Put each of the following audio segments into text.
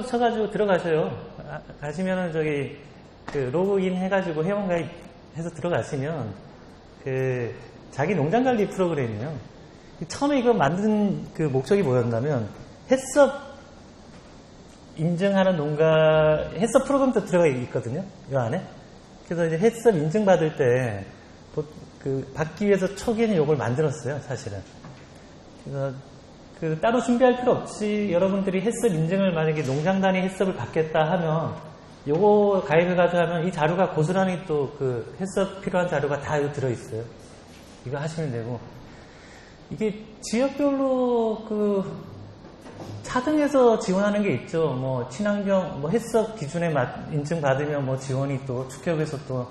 브라우저 쳐가지고 들어가셔요. 가시면은 저기 그 로그인 해가지고 회원가입 해서 들어가시면 그 자기 농장 관리 프로그램이에요. 처음에 이거 만든 그 목적이 뭐였냐면 햇섭 인증하는 햇섭 프로그램도 들어가 있거든요. 이 안에. 그래서 이제 햇섭 인증 받을 때 받기 위해서 초기에는 이걸 만들었어요, 사실은. 그래서 따로 준비할 필요 없이 여러분들이 햇섭 인증을 만약에 농장 단위 햇섭을 받겠다 하면 요거 가입해가지고 하면 이 자료가 고스란히 또 그 햇섭 필요한 자료가 다 여기 들어있어요. 이거 하시면 되고. 이게 지역별로 차등해서 지원하는 게 있죠. 뭐 친환경, 햇섭 기준에 인증 받으면 지원이 또 축협에서 또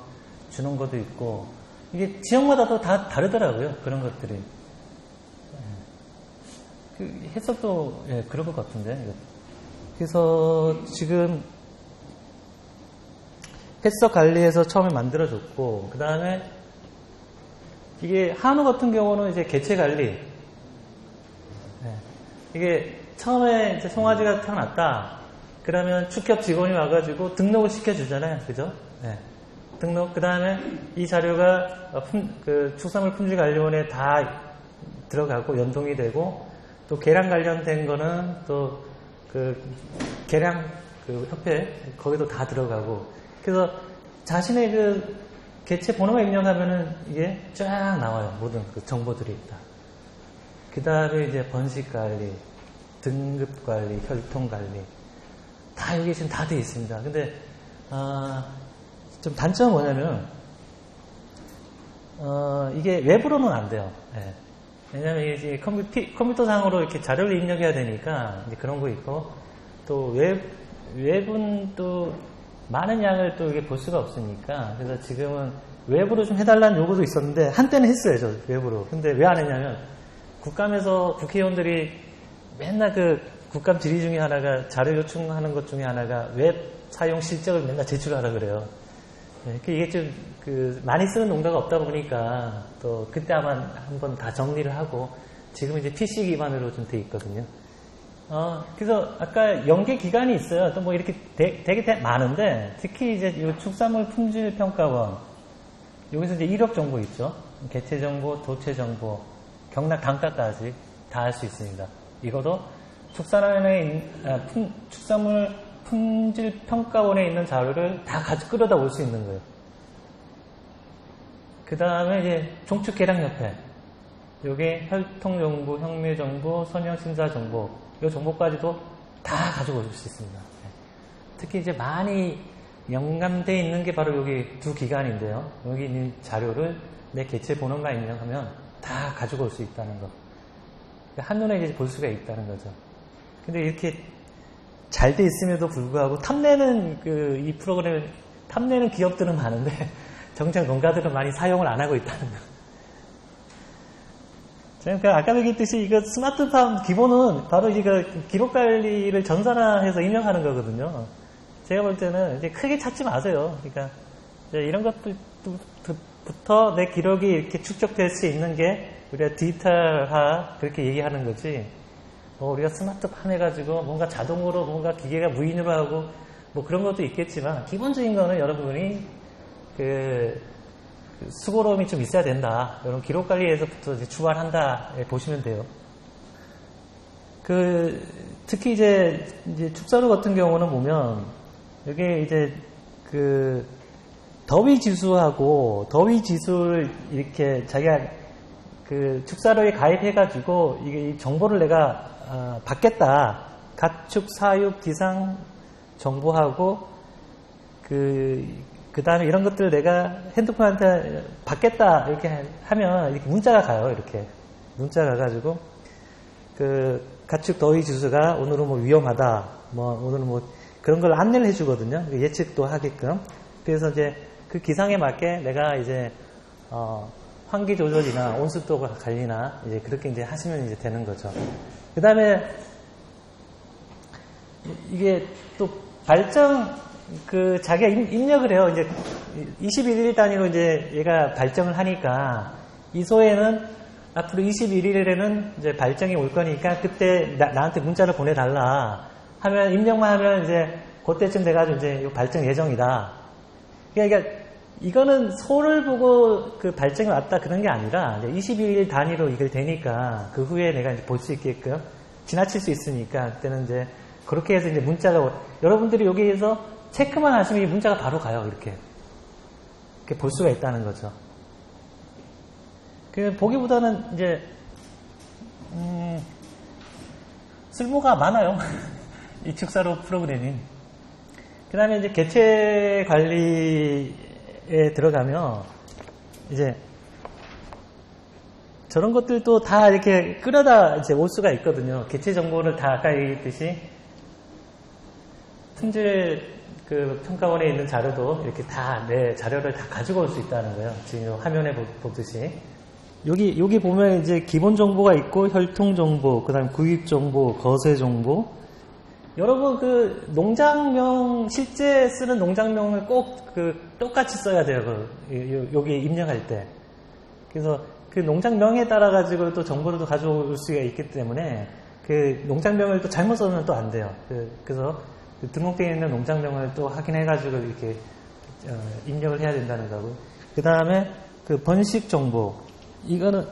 주는 것도 있고. 이게 지역마다 또 다 다르더라고요. 그런 것들이. 햇섭도 그럴 것 같은데. 그래서 지금 햇섭 관리해서 처음에 만들어줬고, 그 다음에 이게 한우 같은 경우는 이제 개체 관리. 이게 처음에 이제 송아지가 태어났다. 그러면 축협 직원이 와가지고 등록을 시켜주잖아요. 그죠? 등록. 그 다음에 이 자료가 축산물 품질관리원에 다 들어가고 연동이 되고, 또 개량 관련된 거는 또 개량 협회 거기도 다 들어가고. 그래서 자신의 개체 번호만 입력하면은 이게 쫙 나와요. 모든 정보들이 있다. 그 다음에 이제 번식 관리, 등급 관리, 혈통 관리 다 여기 지금 다 되어 있습니다. 근데 좀 단점은 뭐냐면 이게 외부로는 안 돼요. 왜냐면 이제 컴퓨터상으로 이렇게 자료를 입력해야 되니까 이제 그런 거 있고, 또 외부는 또 많은 양을 또 이게 볼 수가 없으니까. 그래서 지금은 외부로 좀 해달라는 요구도 있었는데 한때는 했어요, 저 외부로. 근데 왜 안 했냐면 국감에서 국회의원들이 맨날 국감 질의 중에 하나가 자료 요청하는 것 중에 하나가 웹 사용 실적을 맨날 제출하라 그래요. 이게 좀 많이 쓰는 농가가 없다 보니까 또 그때 아마 한번 다 정리를 하고 지금 이제 PC 기반으로 좀 돼 있거든요. 그래서 아까 연계 기간이 있어요. 또 이렇게 되게 많은데 특히 이제 이 축산물 품질 평가원 여기서 이제 이력 정보 있죠. 개체 정보, 도체 정보, 경락 단가까지 다 할 수 있습니다. 이것도 축산물 품질 평가원에 있는 자료를 다 끌어다 올 수 있는 거예요. 그 다음에 이제 종축개량협회, 요게 혈통 정보, 형매 정보, 선형 심사 정보, 이 정보까지도 다 가지고 올 수 있습니다. 특히 이제 많이 연관되어 있는 게 바로 여기 두 기관인데요. 여기 있는 자료를 내 개체 번호만 입력하면 다 가지고 올 수 있다는 거. 한눈에 이제 볼 수가 있다는 거죠. 근데 이렇게 잘 돼 있음에도 불구하고 탐내는 이 프로그램을 탐내는 기업들은 많은데 정작 농가들은 많이 사용을 안 하고 있다는 거. 제가 아까 얘기했듯이 이거 스마트팜 기본은 바로 이거 기록 관리를 전산화해서 입력하는 거거든요. 제가 볼 때는 이제 크게 찾지 마세요. 그러니까 이제 이런 것부터 내 기록이 이렇게 축적될 수 있는 게 우리가 디지털화 그렇게 얘기하는 거지. 우리가 스마트팜 해가지고 뭔가 자동으로 뭔가 기계가 무인으로 하고 그런 것도 있겠지만 기본적인 거는 여러분이 수고로움이 좀 있어야 된다. 이런 기록 관리에서부터 이제 출발한다 보시면 돼요. 특히 이제 축사로 같은 경우는 보면 여기 이제 더위 지수하고 더위 지수를 이렇게 자기가 축사로에 가입해가지고 이 정보를 내가 받겠다. 가축, 사육, 기상 정보하고 그 다음에 이런 것들을 내가 핸드폰한테 받겠다. 이렇게 하면 이렇게 문자가 가요. 이렇게. 문자 가가지고 가축 더위 지수가 오늘은 위험하다. 오늘은 그런 걸 안내를 해주거든요. 예측도 하게끔. 그래서 이제 그 기상에 맞게 내가 이제, 환기 조절이나 온습도 관리나 이제 그렇게 이제 하시면 이제 되는 거죠. 그 다음에 이게 또 발정 자기가 입력을 해요. 이제 21일 단위로 이제 얘가 발정을 하니까 이 소에는 앞으로 21일에는 이제 발정이 올 거니까 그때 나한테 문자를 보내달라. 하면, 입력만 하면 이제, 그때쯤 돼가지고 이제 요 발정 예정이다. 그러니까, 이거는 소를 보고 그 발정이 왔다 그런 게 아니라, 22일 단위로 이걸 되니까, 그 후에 내가 이제 볼 수 있게끔, 지나칠 수 있으니까, 그때는 이제, 그렇게 해서 이제 문자가, 여러분들이 여기에서 체크만 하시면 이 문자가 바로 가요, 이렇게. 이렇게 볼 수가 있다는 거죠. 그, 보기보다는 이제, 쓸모가 많아요. 이 축사로 프로그래밍. 그 다음에 이제 개체 관리에 들어가면, 이제, 저런 것들도 다 이렇게 끌어다 이제 올 수가 있거든요. 개체 정보를 다 아까 얘기했듯이, 품질 그 평가원에 있는 자료도 이렇게 다 내 자료를 다 가지고 올 수 있다는 거예요. 지금 화면에 보듯이. 여기 보면 이제 기본 정보가 있고, 혈통 정보, 그 다음에 구입 정보, 거세 정보. 여러분 그 농장명, 실제 쓰는 농장명을 꼭 그 똑같이 써야 돼요. 여기 입력할 때. 그래서 그 농장명에 따라 가지고 또 정보를 또 가져올 수가 있기 때문에 그 농장명을 또 잘못 써면 또 안 돼요. 그래서 등록되어 있는 농장명을 또 확인해가지고 이렇게 입력을 해야 된다는 거고. 그 다음에 그 번식 정보. 이거는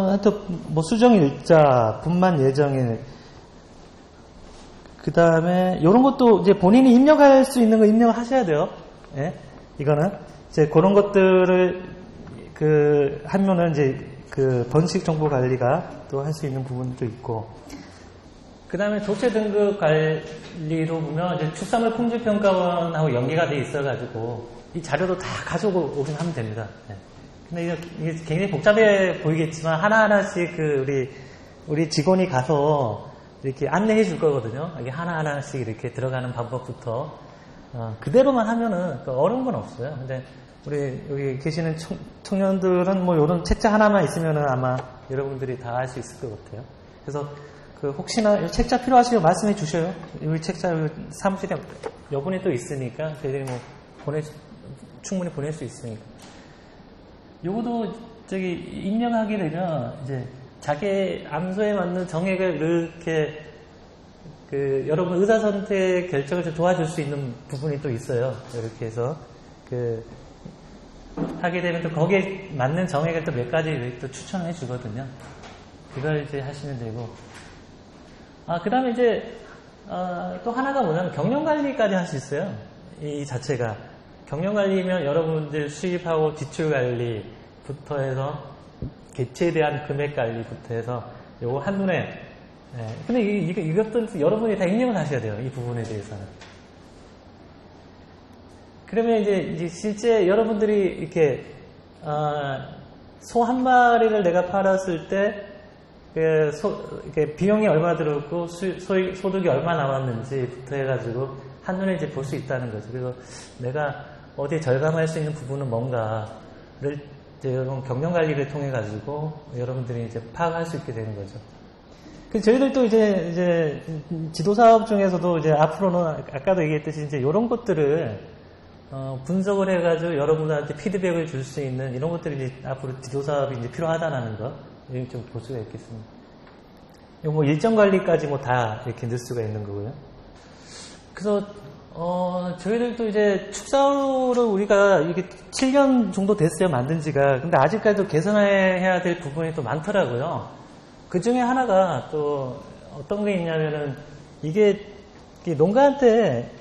하여튼 뭐 수정 일자, 분만 예정일. 그 다음에 이런 것도 이제 본인이 입력할 수 있는 거 입력을 하셔야 돼요. 예? 이거는 이제 그런 것들을 하면은 이제 그 번식 정보 관리가 또 할 수 있는 부분도 있고. 그 다음에 조체 등급 관리로 보면 이제 축산물 품질평가원하고 연계가 돼 있어가지고 이 자료도 다 가지고 오긴 하면 됩니다. 네. 근데 이게 굉장히 복잡해 보이겠지만 하나하나씩 우리 직원이 가서 이렇게 안내해 줄 거거든요. 이게 하나하나씩 이렇게 들어가는 방법부터 그대로만 하면은 어려운 건 없어요. 근데 우리 여기 계시는 청년들은 뭐 이런 책자 하나만 있으면은 아마 여러분들이 다 할 수 있을 것 같아요. 그래서 혹시나 이 책자 필요하시면 말씀해 주셔요. 이 책자 사무실에 여분이 또 있으니까 저희들이 뭐 충분히 보낼 수 있으니까. 요것도 입력하게 되면 이제 자기 암소에 맞는 정액을 이렇게 여러분 의사 선택 결정을 좀 도와줄 수 있는 부분이 또 있어요. 이렇게 해서 하게 되면 또 거기에 맞는 정액을 또 몇 가지 또 추천해 주거든요. 그걸 이제 하시면 되고. 그 다음에 이제, 또 하나가 뭐냐면 경영관리까지 할 수 있어요. 이 자체가. 경영관리면 여러분들 수입하고 지출관리부터 해서, 개체에 대한 금액관리부터 해서, 요거 한눈에, 근데 이것도 여러분이 다 입력을 하셔야 돼요. 이 부분에 대해서는. 그러면 이제 실제 여러분들이 이렇게, 소 한 마리를 내가 팔았을 때, 이렇게 비용이 얼마 들었고 소득이 얼마 나왔는지부터 해가지고 한눈에 이제 볼 수 있다는 거죠. 그래서 내가 어디에 절감할 수 있는 부분은 뭔가를 이제 여러분 경영 관리를 통해 가지고 여러분들이 이제 파악할 수 있게 되는 거죠. 그래서 저희들도 이제 지도 사업 중에서도 이제 앞으로는 아까도 얘기했듯이 이제 이런 것들을 분석을 해가지고 여러분들한테 피드백을 줄 수 있는 이런 것들이 이제 앞으로 지도 사업이 이제 필요하다는 거. 좀 볼 수가 있겠습니다. 뭐 일정 관리까지 뭐 다 이렇게 넣을 수가 있는 거고요. 그래서 저희들도 이제 축사로를 우리가 이게 7년 정도 됐어요, 만든 지가. 근데 아직까지도 개선해야 될 부분이 또 많더라고요. 그 중에 하나가 또 어떤 게 있냐면은 이게 농가한테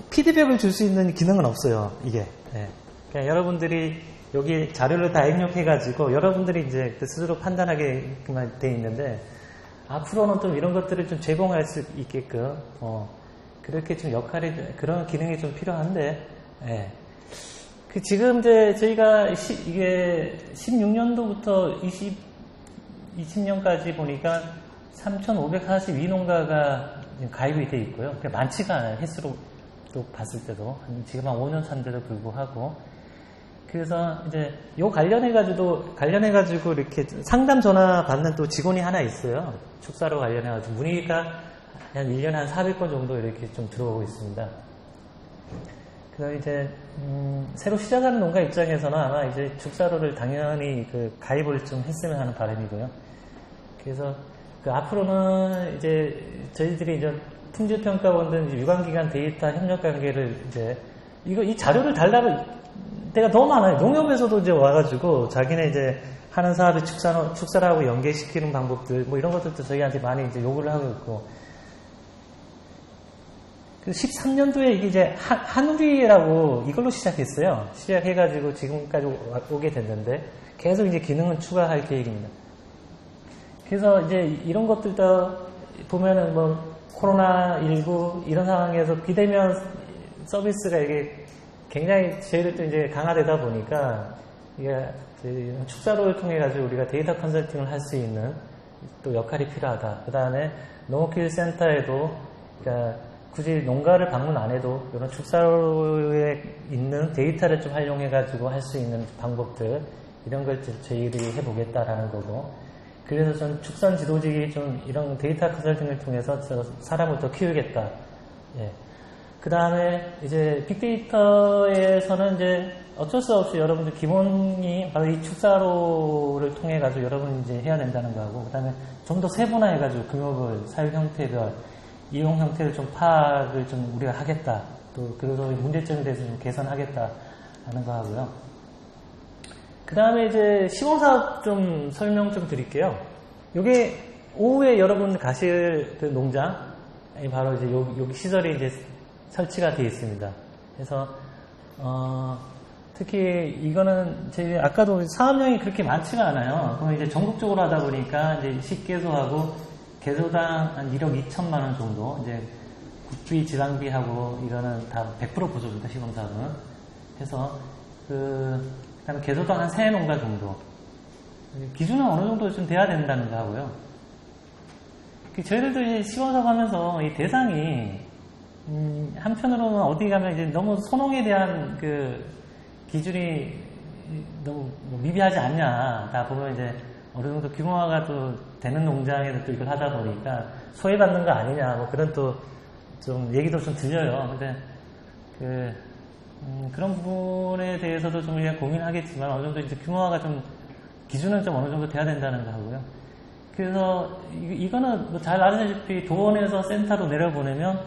피드백을 줄 수 있는 기능은 없어요, 이게. 네. 그냥 여러분들이 여기 자료를 다 입력해가지고 여러분들이 이제 스스로 판단하게만 돼 있는데 앞으로는 좀 이런 것들을 좀 제공할 수 있게끔 그렇게 좀 그런 기능이 좀 필요한데 지금 이제 저희가 이게 16년도부터 20년까지 보니까 3,542농가가 가입이 돼 있고요. 많지가 않아요. 횟수로 또 봤을 때도 지금 한 5년 차인데도 불구하고. 그래서 이제 요 관련해가지고 이렇게 상담 전화 받는 또 직원이 하나 있어요. 축사로 관련해가지고 문의가 한 1년에 한 400건 정도 이렇게 좀 들어오고 있습니다. 그래서 이제 새로 시작하는 농가 입장에서는 아마 이제 축사로를 당연히 가입을 좀 했으면 하는 바람이고요. 그래서 앞으로는 이제 저희들이 이제 품질평가원들 유관기관 데이터 협력 관계를 이제 이 자료를 달라고 때가 너무 많아요. 농협에서도 이제 와가지고 자기네 이제 하는 사업의 축산하고 연계시키는 방법들 뭐 이런 것들도 저희한테 많이 이제 요구를 하고 있고. 13년도에 이게 이제 한우리라고 이걸로 시작했어요. 시작해가지고 지금까지 오게 됐는데 계속 이제 기능은 추가할 계획입니다. 그래서 이제 이런 것들도 보면은 뭐 코로나19 이런 상황에서 비대면 서비스가 이게 굉장히 저희들도 이제 강화되다 보니까 이게 축사로를 통해 가지고 우리가 데이터 컨설팅을 할 수 있는 또 역할이 필요하다. 그 다음에 농업기술 센터에도 그러니까 굳이 농가를 방문 안 해도 이런 축사로에 있는 데이터를 좀 활용해가지고 할 수 있는 방법들 이런 걸 저희들이 해보겠다라는 거고 그래서 좀 축산 지도직이 좀 이런 데이터 컨설팅을 통해서 사람을 더 키우겠다. 예. 그 다음에 이제 빅데이터에서는 이제 어쩔 수 없이 여러분들 기본이 바로 이 축사로를 통해가지고 여러분이 이제 해야 된다는 거하고 그 다음에 좀 더 세분화해가지고 금융을 사육 형태별 이용 형태를 좀 파악을 좀 우리가 하겠다. 또 그래서 문제점에 대해서 좀 개선하겠다 하는 거 하고요. 그 다음에 이제 시공사업 좀 설명 좀 드릴게요. 요게 오후에 여러분 가실 그 농장이 바로 이제 여기 시설이 이제 설치가 되어 있습니다. 그래서 특히 이거는 저희 아까도 사업량이 그렇게 많지가 않아요. 그럼 이제 전국적으로 하다 보니까 이제 10개소하고 개소당 한 1억 2천만 원 정도, 이제 국비, 지방비하고 이거는 다 100% 보조입니다, 시범사업은. 해서, 그다음에 개소당 한 3농가 정도. 기준은 어느 정도 좀 돼야 된다는 거 하고요. 저희들도 이제 시범사업 하면서 이 대상이, 한편으로는 어디 가면 이제 너무 소농에 대한 그 기준이 너무 미비하지 않냐. 다 보면 이제 어느 정도 규모화가 또 되는 농장에서 또 이걸 하다 보니까 소외받는 거 아니냐, 뭐 그런 또 좀 얘기도 좀 들려요. 근데 그런 부분에 대해서도 좀 우리가 고민하겠지만 어느 정도 이제 규모화가 좀 기준은 좀 어느 정도 돼야 된다는 거 하고요. 그래서 이거는 뭐 잘 아시다시피 도원에서 센터로 내려보내면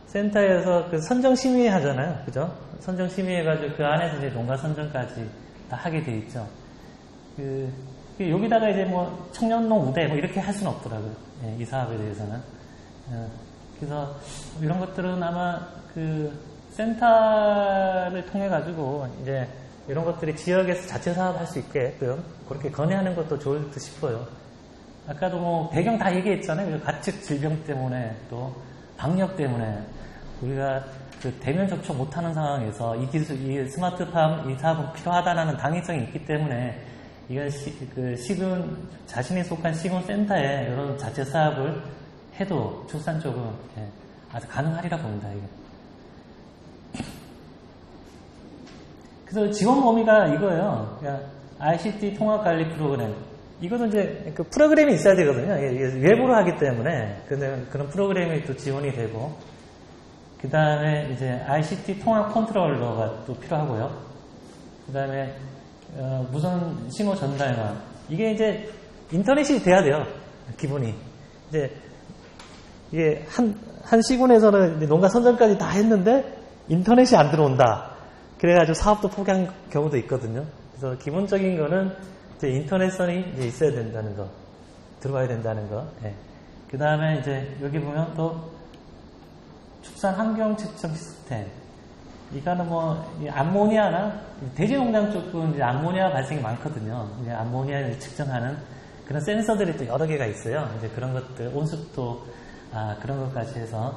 센터에서 그 선정 심의 하잖아요, 그죠? 선정 심의해가지고 그 안에서 이제 농가 선정까지 다 하게 돼 있죠. 여기다가 이제 뭐 청년농 우대 뭐 이렇게 할 수는 없더라고요. 예, 이 사업에 대해서는. 그래서 이런 것들은 아마 그 센터를 통해 가지고 이제 이런 것들이 지역에서 자체 사업할 수 있게끔 그렇게 건의하는 것도 좋을 듯 싶어요. 아까도 뭐 배경 다 얘기했잖아요. 가축 질병 때문에 또 방역 때문에 우리가 그 대면 접촉 못하는 상황에서 이 기술, 이 스마트팜 이 사업은 필요하다는 당위성이 있기 때문에 이건 자신이 속한 시군센터에 이런 자체 사업을 해도 축산 쪽은 아주 가능하리라 봅니다. 이게. 그래서 지원 범위가 이거예요. 그러니까 ICT 통합관리 프로그램. 이거는 이제 그 프로그램이 있어야 되거든요. 이게 외부로 하기 때문에 그런 프로그램이 또 지원이 되고, 그 다음에 이제 ICT 통합 컨트롤러가 또 필요하고요. 그 다음에 무선 신호 전달망. 이게 이제 인터넷이 돼야 돼요. 기본이. 이게 한 시군에서는 이제 농가 선정까지 다 했는데 인터넷이 안 들어온다. 그래가지고 사업도 포기한 경우도 있거든요. 그래서 기본적인 거는 이제 인터넷선이 이제 있어야 된다는 거, 들어와야 된다는 거. 예. 그 다음에 이제 여기 보면 또 축산 환경 측정 시스템. 이거는 뭐 암모니아나 돼지농장 쪽은 이제 암모니아 발생이 많거든요. 이제 암모니아를 측정하는 그런 센서들이 또 여러 개가 있어요. 이제 그런 것들 온습도 그런 것까지 해서.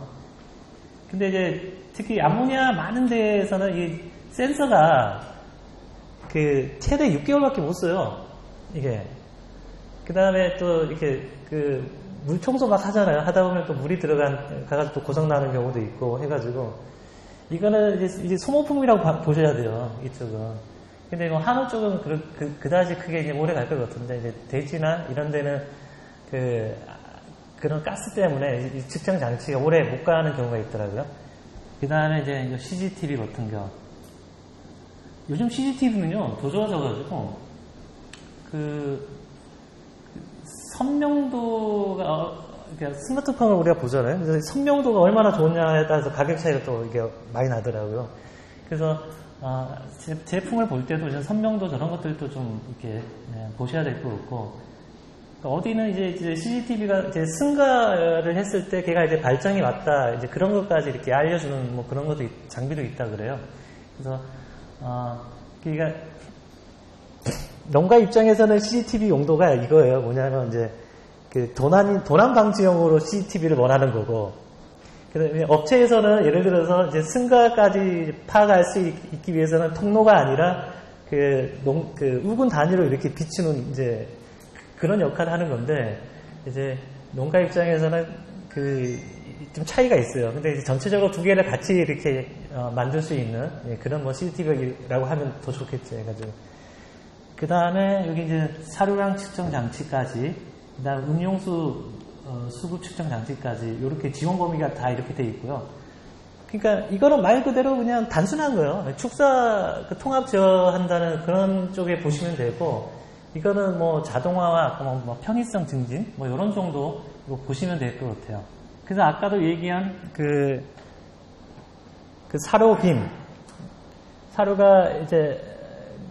근데 이제 특히 암모니아 많은 데에서는 이 센서가 그 최대 6개월밖에 못 써요. 이게. 그 다음에 또 이렇게 그 물 청소 막 하잖아요. 하다 보면 또 물이 가가지고 또 고장 나는 경우도 있고 해가지고 이거는 이제 소모품이라고 보셔야 돼요. 이쪽은. 근데 뭐 한우 쪽은 그다지 크게 이제 오래 갈 것 같은데 이제 돼지나 이런 데는 그런 가스 때문에 이 측정 장치가 오래 못 가는 경우가 있더라고요. 그 다음에 이제 CCTV 같은 거. 요즘 CCTV는요, 더 좋아져가지고, 선명도가 그러니까 스마트폰을 우리가 보잖아요. 그래서 선명도가 얼마나 좋냐에 따라서 가격 차이가 또 이게 많이 나더라고요. 그래서 제품을 볼 때도 이제 선명도 저런 것들도 좀 이렇게 보셔야 될 것 같고, 그러니까 어디는 이제 CCTV가 이제 승가를 했을 때 걔가 이제 발정이 왔다, 이제 그런 것까지 이렇게 알려주는 뭐 그런 것도 장비도 있다 그래요. 그래서 그러니까 농가 입장에서는 CCTV 용도가 이거예요. 뭐냐면 이제 그 도난 방지용으로 CCTV를 원하는 거고, 그다음에 업체에서는 예를 들어서 이제 승가까지 파악할 수 있기 위해서는 통로가 아니라 그 우군 단위로 이렇게 비추는 이제 그런 역할을 하는 건데, 이제 농가 입장에서는 좀 차이가 있어요. 근데 이제 전체적으로 두 개를 같이 이렇게 만들 수 있는 그런 뭐 CCTV라고 하면 더 좋겠죠. 해가지고 그 다음에 여기 이제 사료량 측정 장치까지, 그 다음 음용수 수급 측정 장치까지 이렇게 지원 범위가 다 이렇게 돼 있고요. 그러니까 이거는 말 그대로 그냥 단순한 거예요. 축사 통합 제어한다는 그런 쪽에 보시면 되고, 이거는 뭐 자동화와 아까 뭐 편의성 증진 뭐 이런 정도 보시면 될 것 같아요. 그래서 아까도 얘기한 그 사료빔, 사료가 이제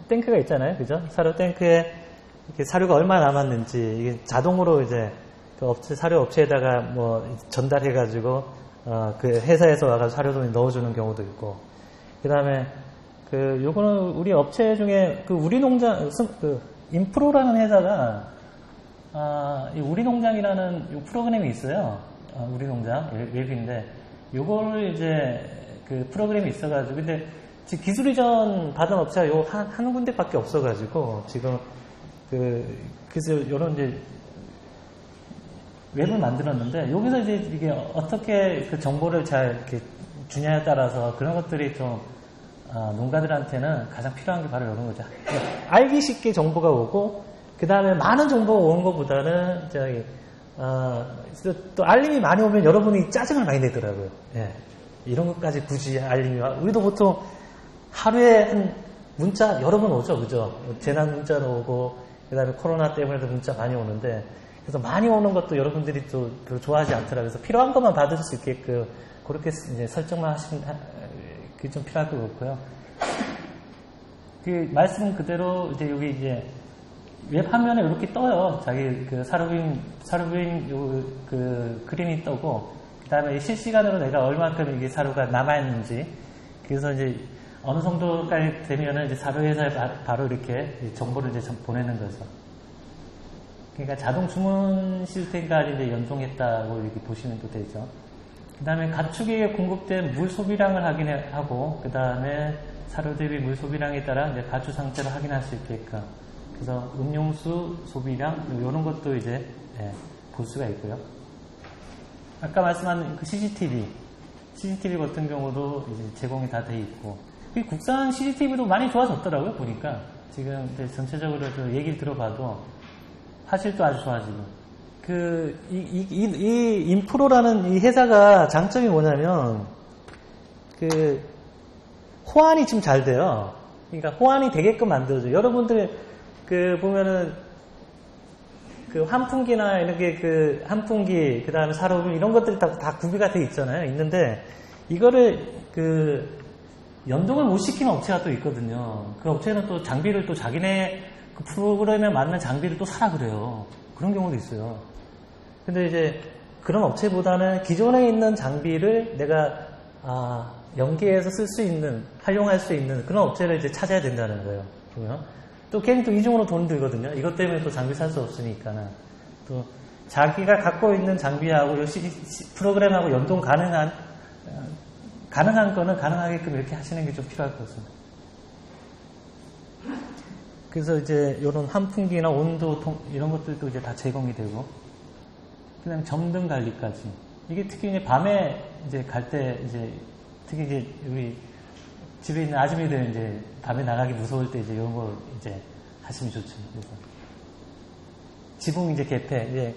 탱크가 있잖아요, 그죠? 사료 탱크에 이렇게 사료가 얼마 남았는지 이게 자동으로 이제 그 사료 업체에다가 뭐 전달해가지고 그 회사에서 와서 사료를 넣어주는 경우도 있고, 그 다음에 요거는 우리 업체 중에 우리 농장 인프로라는 회사가 이 우리 농장이라는 요 프로그램이 있어요. 우리 농장 웹인데 요거를 이제 그 프로그램이 있어가지고, 근데 지금 기술 이전 받은 업체가 요 한 군데밖에 없어가지고 지금 그래서 요런 이제 웹을 만들었는데, 여기서 이제 이게 어떻게 그 정보를 잘 이렇게 주냐에 따라서 그런 것들이 좀 농가들한테는 가장 필요한 게 바로 이런 거죠. 알기 쉽게 정보가 오고, 그 다음에 많은 정보가 오는 것보다는 또 알림이 많이 오면 여러분이 짜증을 많이 내더라고요. 예. 이런 것까지 굳이 알림이 우리도 보통 하루에 한 문자 여러 번 오죠, 그죠? 재난 문자로 오고, 그 다음에 코로나 때문에도 문자 많이 오는데, 그래서 많이 오는 것도 여러분들이 또 별로 좋아하지 않더라고요. 그래서 필요한 것만 받을 수 있게끔 그렇게 이제 설정만 하시면 그게 좀 필요할 것 같고요. 그 말씀 그대로 이제 여기 이제 웹 화면에 이렇게 떠요. 자기 사료빔 그림이 떠고, 그 다음에 실시간으로 내가 얼마큼 이게 사료가 남아있는지, 그래서 이제 어느 정도까지 되면은 이제 사료회사에 바로 이렇게 정보를 이제 보내는 거죠. 그러니까 자동 주문 시스템까지 이제 연동했다고 이렇게 보시면 또 되죠. 그 다음에 가축에 공급된 물 소비량을 확인하고, 그 다음에 사료 대비 물 소비량에 따라 이제 가축 상태를 확인할 수 있게끔. 그래서 음용수 소비량 이런 것도 이제 볼 수가 있고요. 아까 말씀한 그 CCTV 같은 경우도 이제 제공이 다 돼 있고, 국산 CCTV도 많이 좋아졌더라고요. 보니까 지금 이제 전체적으로 얘기를 들어봐도 화질도 아주 좋아지고, 이 인프로라는 이 회사가 장점이 뭐냐면 호환이 좀 잘 돼요. 그러니까 호환이 되게끔 만들어줘요. 여러분들 보면은 환풍기나 이렇게 환풍기, 그 다음에 사료빔 이런 것들이 다 구비가 돼 있잖아요. 있는데 이거를 연동을 못 시키는 업체가 또 있거든요. 그 업체는 또 장비를 또 자기네 그 프로그램에 맞는 장비를 또 사라 그래요. 그런 경우도 있어요. 근데 이제 그런 업체보다는 기존에 있는 장비를 내가 연계해서 쓸 수 있는, 활용할 수 있는 그런 업체를 이제 찾아야 된다는 거예요. 보면 또 괜히 또 이중으로 돈 들거든요. 이것 때문에 또 장비 살 수 없으니까는 또 자기가 갖고 있는 장비하고 프로그램하고 연동 가능한 거는 가능하게끔 이렇게 하시는 게 좀 필요할 것 같습니다. 그래서 이제 이런 환풍기나 온도통 이런 것들도 이제 다 제공이 되고, 그다음에 점등 관리까지. 이게 특히 이제 밤에 이제 갈 때 이제 특히 이제 우리 집에 있는 아주미들 이제 밤에 나가기 무서울 때 이제 이런 거 이제 하시면 좋죠. 그래서 지붕 이제 개폐 이제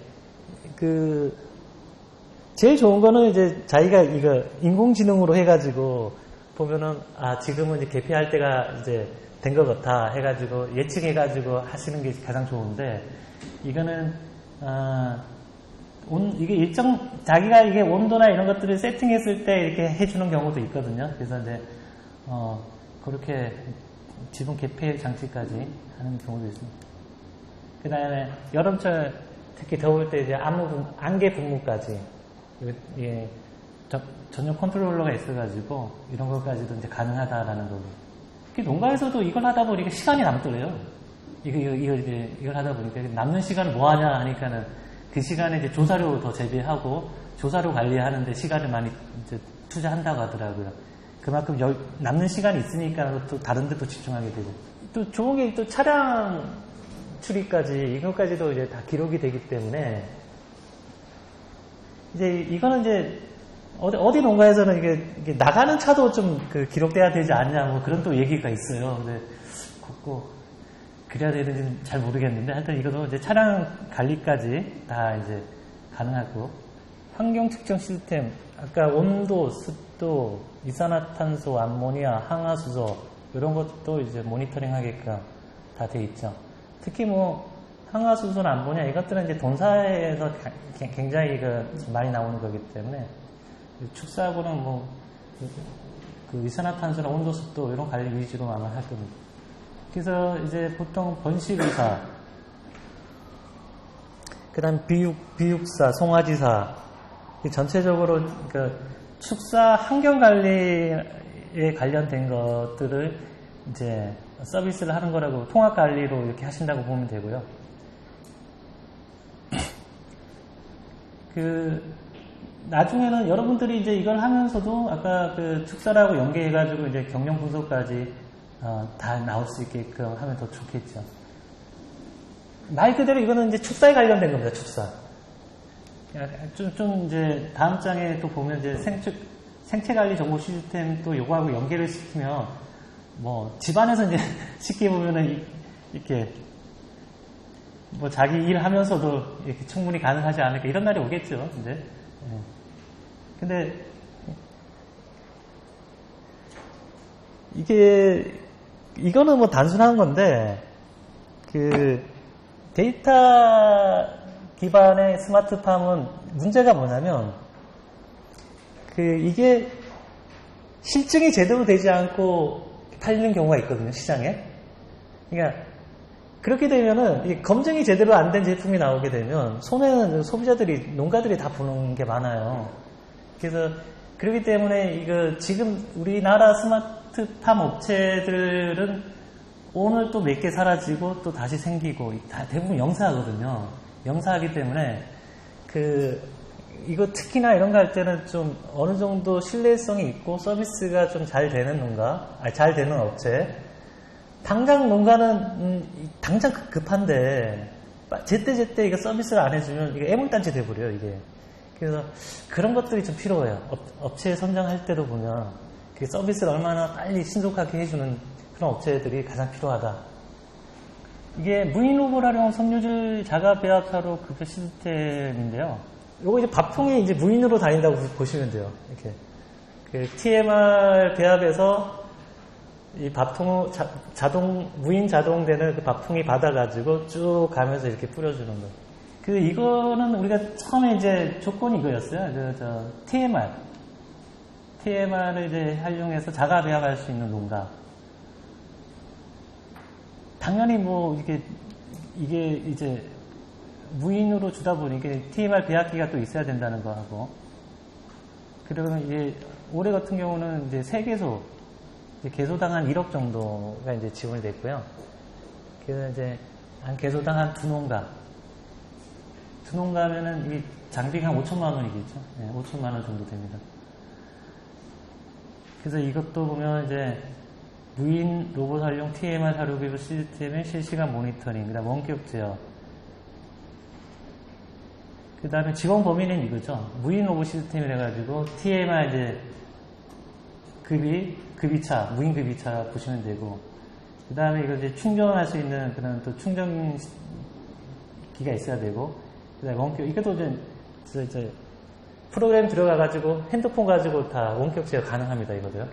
제일 좋은 거는 이제 자기가 이거 인공지능으로 해가지고 보면은 지금은 이제 개폐할 때가 이제 된 것 같아 해가지고 예측해가지고 하시는 게 가장 좋은데, 이거는 이게 자기가 이게 온도나 이런 것들을 세팅했을 때 이렇게 해주는 경우도 있거든요. 그래서 이제, 그렇게 지붕 개폐 장치까지 하는 경우도 있습니다. 그 다음에 여름철, 특히 더울 때 이제 안개 분무까지, 예, 전용 컨트롤러가 있어가지고, 이런 것까지도 이제 가능하다라는 거고. 농가에서도 이걸 하다 보니까 시간이 남더래요. 이걸 하다 보니까 남는 시간을 뭐 하냐 하니까는 그 시간에 이제 조사료 더 재배하고 조사료 관리하는데 시간을 많이 이제 투자한다고 하더라고요. 그만큼 남는 시간이 있으니까 또 다른 데 또 집중하게 되고. 또 좋은 게 또 차량 출입까지 이것까지도 이제 다 기록이 되기 때문에 이제 이거는 이제 어디 농가에서는 이게 나가는 차도 좀 기록돼야 되지 않냐 뭐 그런 또 얘기가 있어요. 근데 꼭 그래야 되는지는 잘 모르겠는데 하여튼 이것도 이제 차량 관리까지 다 이제 가능하고 환경 측정 시스템 아까 온도, 습도, 이산화탄소, 암모니아, 항화수소 이런 것도 이제 모니터링 하게끔 다 돼 있죠. 특히 뭐 항화수소나 암모니아 이것들은 이제 동사에서 굉장히 많이 나오는 거기 때문에 축사하고는 뭐 그 이산화탄소나 온도, 습도 이런 관리 위주로 아마 할 겁니다. 그래서 이제 보통 번식의사, 그 다음 비육사, 송아지사, 전체적으로 축사 환경관리에 관련된 것들을 이제 서비스를 하는 거라고 통합관리로 이렇게 하신다고 보면 되고요. 나중에는 여러분들이 이제 이걸 하면서도 아까 축사라고 연계해가지고 이제 경영 분석까지 다 나올 수 있게끔 하면 더 좋겠죠. 말 그대로 이거는 이제 축사에 관련된 겁니다, 축사. 좀 이제 다음 장에 또 보면 이제 생체 관리 정보 시스템 또 요거하고 연계를 시키면 뭐 집안에서 이제 쉽게 보면은 이렇게 뭐 자기 일 하면서도 이렇게 충분히 가능하지 않을까 이런 날이 오겠죠, 이제. 근데 이거는 뭐 단순한 건데 데이터 기반의 스마트팜은 문제가 뭐냐면 이게 실증이 제대로 되지 않고 팔리는 경우가 있거든요, 시장에. 그러니까 그렇게 되면은 검증이 제대로 안 된 제품이 나오게 되면 손해는 소비자들이 농가들이 다 보는 게 많아요. 그래서 그렇기 때문에 지금 우리나라 스마트팜 업체들은 오늘 또 몇 개 사라지고 또 다시 생기고 다 대부분 영사하거든요. 영사하기 때문에 이거 특히나 이런 거 할 때는 좀 어느 정도 신뢰성이 있고 서비스가 좀 잘 되는 농가, 잘 되는 업체. 당장 농가는 당장 급한데 제때 이거 서비스를 안 해주면 이게 애물단지 돼버려요, 이게. 그래서 그런 것들이 좀 필요해요. 업체 선정할 때도 보면 서비스를 얼마나 빨리 신속하게 해주는 그런 업체들이 가장 필요하다. 이게 무인 로봇 활용 섬유질 자가 배합사로 급여 시스템인데요. 요거 이제 밥통이 이제 무인으로 다닌다고 보시면 돼요. 이렇게 TMR 배합에서 이 밥통 무인 자동되는 그 밥통이 받아가지고 쭉 가면서 이렇게 뿌려주는 거. 이거는 우리가 처음에 이제 조건이 이거였어요. TMR을 이제 활용해서 자가 배합할 수 있는 농가. 당연히 뭐 이게 이제 무인으로 주다 보니 TMR 배합기가 또 있어야 된다는 거 하고. 그리고 이제 올해 같은 경우는 이제 3개소, 개소당 한 1억 정도가 이제 지원이 됐고요. 그래서 이제 한 개소당 한 2농가. 2농가면은 이 장비가 한 5천만 원이겠죠. 네, 5천만 원 정도 됩니다. 그래서 이것도 보면 이제 무인 로봇 활용 TMR 사료기부 시스템의 실시간 모니터링, 그 다음 원격 제어. 그 다음에 지원 범위는 이거죠. 무인 로봇 시스템이라 가지고 TMR 이제 급이차, 무인 급이차 보시면 되고, 그 다음에 이거 이제 충전할 수 있는 그런 또 충전기가 있어야 되고, 그 다음에 원격, 이것도 이제 프로그램 들어가가지고 핸드폰 가지고 다 원격 제어 가능합니다, 이거도요.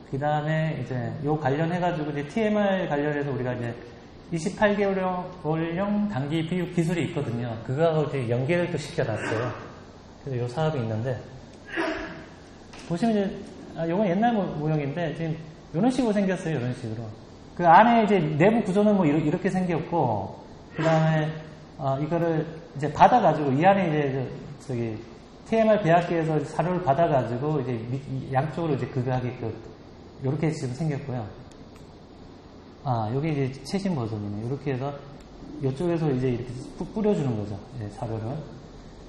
그 다음에 이제 요 관련해가지고 이제 TMR 관련해서 우리가 이제 28개월형 단기 비육 기술이 있거든요. 그거하고 이제 연계를 또 시켜놨어요. 그래서 이 사업이 있는데, 보시면 이제, 요건 옛날 모형인데, 지금 이런 식으로 생겼어요. 이런 식으로. 그 안에 이제 내부 구조는 뭐 이렇게 생겼고, 그 다음에, 이거를 이제 받아가지고, 이 안에 이제, 저기, TMR 배합기에서 사료를 받아가지고, 이제 양쪽으로 이제 그거 하게끔, 이렇게 지금 생겼고요. 여기 이제 최신 버전이네요. 이렇게 해서, 이쪽에서 이제 이렇게 뿌려주는 거죠. 이제 사료를.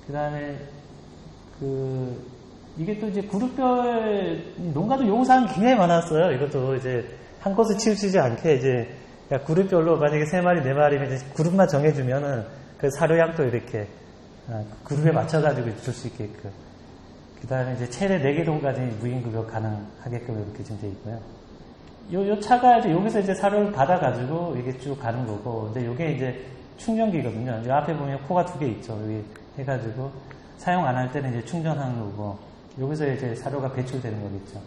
그 다음에, 이게 또 이제 그룹별, 농가도 요구사항이 굉장히 많았어요. 이것도 이제, 한 곳을 치우치지 않게 이제, 그룹별로 만약에 3마리, 4마리면 이제 그룹만 정해주면은, 그 사료양도 이렇게, 그룹에 맞춰가지고 줄 수 있게끔. 그 다음에 이제 최대 4개 동까지 무인급여 가능하게끔 이렇게 지금 되어 있고요. 요 차가 이제 여기서 이제 사료를 받아가지고 이게 쭉 가는 거고, 근데 요게 이제 충전기거든요. 이 앞에 보면 코가 2개 있죠. 여기 해가지고 사용 안 할 때는 이제 충전하는 거고, 여기서 이제 사료가 배출되는 거겠죠.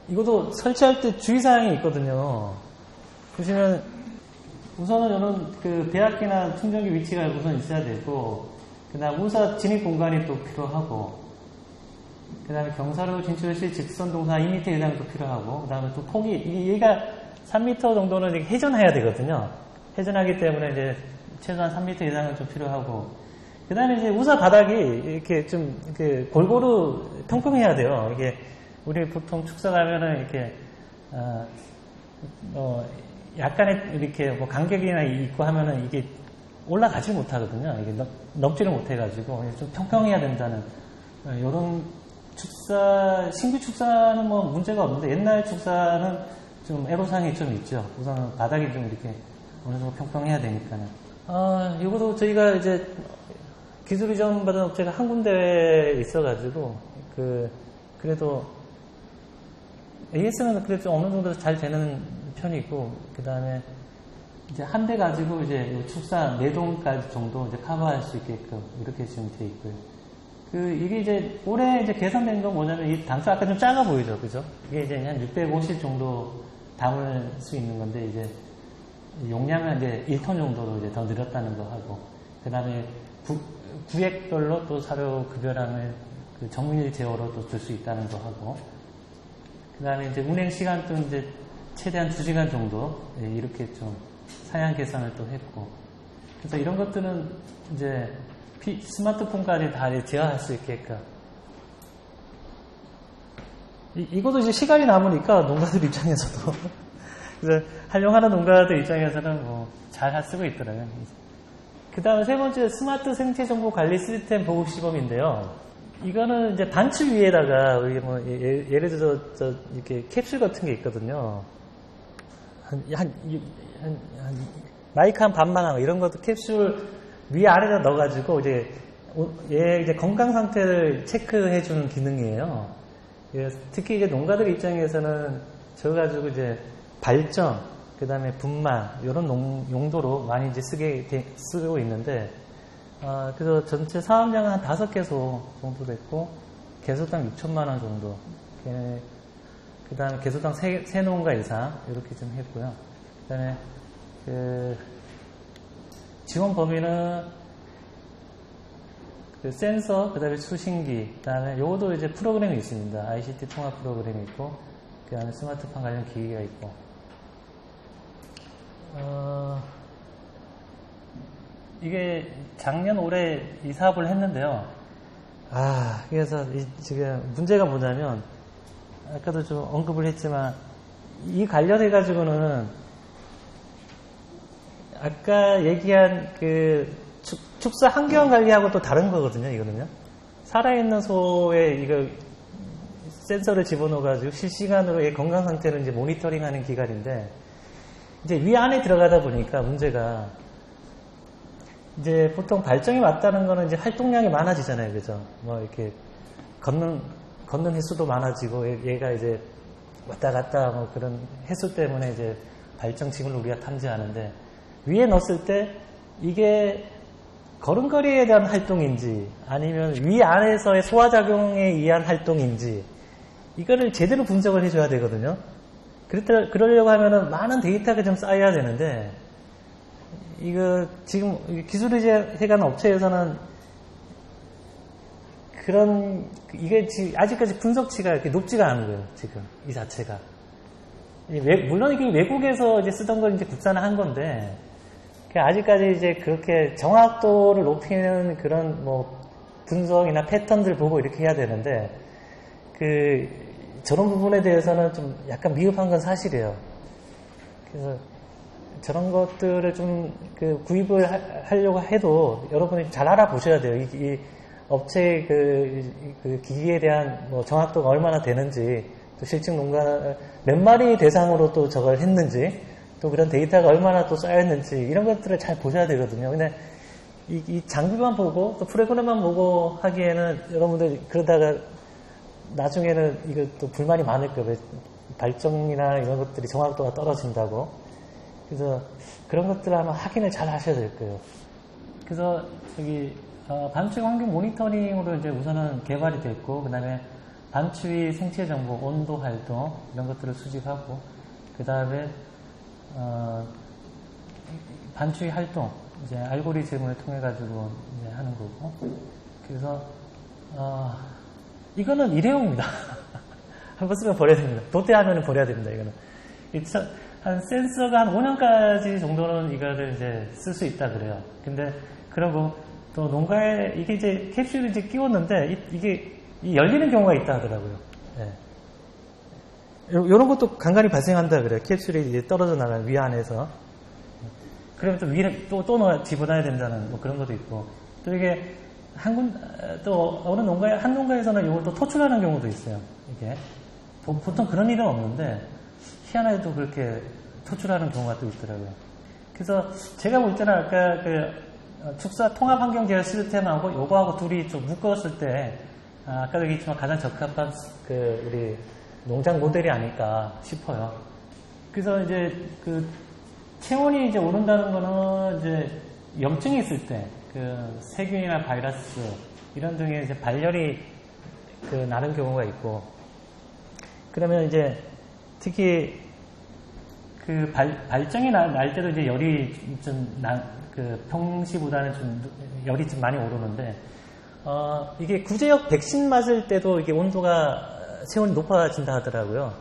이것도 설치할 때 주의사항이 있거든요. 보시면 우선은 저는 그 배합기나 충전기 위치가 우선 있어야 되고, 그 다음 우사 진입 공간이 또 필요하고, 그 다음에 경사로 진출 시 직선 동사 2m 이상도 필요하고, 그 다음에 또 폭이, 얘가 3m 정도는 회전해야 되거든요. 회전하기 때문에 이제 최소한 3m 이상은 좀 필요하고, 그 다음에 이제 우사 바닥이 이렇게 좀 이렇게 골고루 평평해야 돼요. 이게 우리 보통 축사 가면은 이렇게, 약간의 이렇게 뭐 간격이나 있고 하면은 이게 올라가지 못하거든요. 이게 넘지를 못해가지고 좀 평평해야 된다는, 요런 신규 축사는 뭐 문제가 없는데, 옛날 축사는 좀 애로사항이 좀 있죠. 우선 바닥이 좀 이렇게 어느 정도 평평해야 되니까는. 이것도 저희가 이제 기술 이전 받은 업체가 한 군데에 있어가지고, 그래도 AS는 그래도 좀 어느 정도 잘 되는 편이고, 그 다음에 이제 한 대 가지고 이제 축사 4동까지 정도 이제 커버할 수 있게끔 이렇게 지금 되어 있고요. 이게 이제 올해 이제 개선된 건 뭐냐면, 이 단수 아까 좀 작아 보이죠, 그죠? 이게 이제 한 650 정도 담을 수 있는 건데, 이제 용량은 이제 1톤 정도로 이제 더 늘었다는 거 하고, 그 다음에 구획별로 또 사료 급여량을 정밀 제어로 또 줄 수 있다는 거 하고, 그 다음에 이제 운행 시간도 이제 최대한 2시간 정도 이렇게 좀 사양 개선을 또 했고, 그래서 이런 것들은 이제 스마트폰까지 다 제어할 수 있게끔. 이것도 이제 시간이 남으니까 농가들 입장에서도 그래서 활용하는 농가들 입장에서는 뭐 잘 쓰고 있더라고요. 그 다음 세 번째, 스마트 생체 정보 관리 시스템 보급 시범인데요. 이거는 이제 단추 위에다가 우리 뭐 예를 들어서 이렇게 캡슐 같은 게 있거든요. 마이크 한 반만 하고 이런 것도 캡슐 위아래다 넣어가지고 얘 이제 건강 상태를 체크해주는 기능이에요. 특히 이제 농가들 입장에서는 저거 가지고 이제 발전, 그 다음에 분말 이런 용도로 많이 이제 쓰고 있는데, 그래서 전체 사업량은 한 5개소 정도 됐고, 개소당 6천만 원 정도. 그 다음에 개소당 3농가 이상 이렇게 좀 했고요. 그 다음에 지원 범위는 센서, 그 다음에 수신기, 그 다음에 요것도 이제 프로그램이 있습니다. ICT 통합 프로그램이 있고, 그 다음에 스마트폰 관련 기기가 있고. 이게 작년 올해 이 사업을 했는데요. 그래서 지금 문제가 뭐냐면, 아까도 좀 언급을 했지만, 이 관련해가지고는 아까 얘기한 축사 환경 관리하고 또 다른 거거든요, 이거는요. 살아있는 소에 이거 센서를 집어넣어가지고 실시간으로 얘 건강 상태를 이제 모니터링 하는 기관인데, 이제 위 안에 들어가다 보니까 문제가, 이제 보통 발정이 맞다는 거는 이제 활동량이 많아지잖아요, 그죠? 뭐 이렇게 걷는 횟수도 많아지고, 얘가 이제 왔다 갔다 뭐 그런 횟수 때문에 이제 발정 징후를 우리가 탐지하는데, 위에 넣었을 때 이게 걸음걸이에 대한 활동인지 아니면 위 안에서의 소화작용에 의한 활동인지 이거를 제대로 분석을 해줘야 되거든요. 그러려고 하면은 많은 데이터가 좀 쌓여야 되는데, 이거 지금 기술의제해가는 업체에서는 이게 지금 아직까지 분석치가 이렇게 높지가 않은 거예요, 지금 이 자체가. 물론 이게 외국에서 이제 쓰던 걸 이제 국산화 한 건데, 아직까지 이제 그렇게 정확도를 높이는 그런 뭐 분석이나 패턴들 보고 이렇게 해야 되는데, 저런 부분에 대해서는 좀 약간 미흡한 건 사실이에요. 그래서 저런 것들을 좀 구입을 하려고 해도 여러분이 잘 알아보셔야 돼요. 이 업체의 그 기기에 대한 뭐 정확도가 얼마나 되는지, 또 실증 농가 몇 마리 대상으로 또 저걸 했는지, 또 그런 데이터가 얼마나 또 쌓였는지, 이런 것들을 잘 보셔야 되거든요. 근데 이 장비만 보고 또 프로그램만 보고 하기에는 여러분들 그러다가 나중에는 이거 또 불만이 많을 거예요. 발정이나 이런 것들이 정확도가 떨어진다고. 그래서 그런 것들을 아마 확인을 잘 하셔야 될 거예요. 그래서 반추위 환경 모니터링으로 이제 우선은 개발이 됐고, 그 다음에 반추위 생체 정보, 온도 활동 이런 것들을 수집하고, 그 다음에 반추위 활동 이제 알고리즘을 통해 가지고 이제 하는 거고. 그래서 이거는 일회용입니다. 한번 쓰면 버려야 됩니다. 도태하면 버려야 됩니다. 이거는 한 센서가 한 5년까지 정도는 이거를 이제 쓸 수 있다 그래요. 근데 그러고 또 농가에 이게 이제 캡슐을 이제 끼웠는데 이게 열리는 경우가 있다 하더라고요. 네. 이런 것도 간간히 발생한다 그래요. 캡슐이 이제 떨어져 나가는 위안에서. 그러면 또 위에 또 집어넣어야 된다는 뭐 그런 것도 있고, 또 이게 또 어느 한 농가에서는 이걸 또 토출하는 경우도 있어요. 이게 보통 그런 일은 없는데 희한하게도 그렇게 토출하는 경우가 또 있더라고요. 그래서 제가 볼 때는 아까 축사 통합 환경 제어 시스템하고 요거하고 둘이 좀 묶었을 때 아까도 얘기했지만 가장 적합한 우리 농장 모델이 아닐까 싶어요. 그래서 이제 체온이 이제 오른다는 거는 이제 염증이 있을 때 세균이나 바이러스 이런 등의 이제 발열이 나는 경우가 있고, 그러면 이제 특히 발정이 날 때도 이제 열이 좀 평시보다는 좀 열이 좀 많이 오르는데, 이게 구제역 백신 맞을 때도 이게 온도가 체온이 높아진다 하더라고요.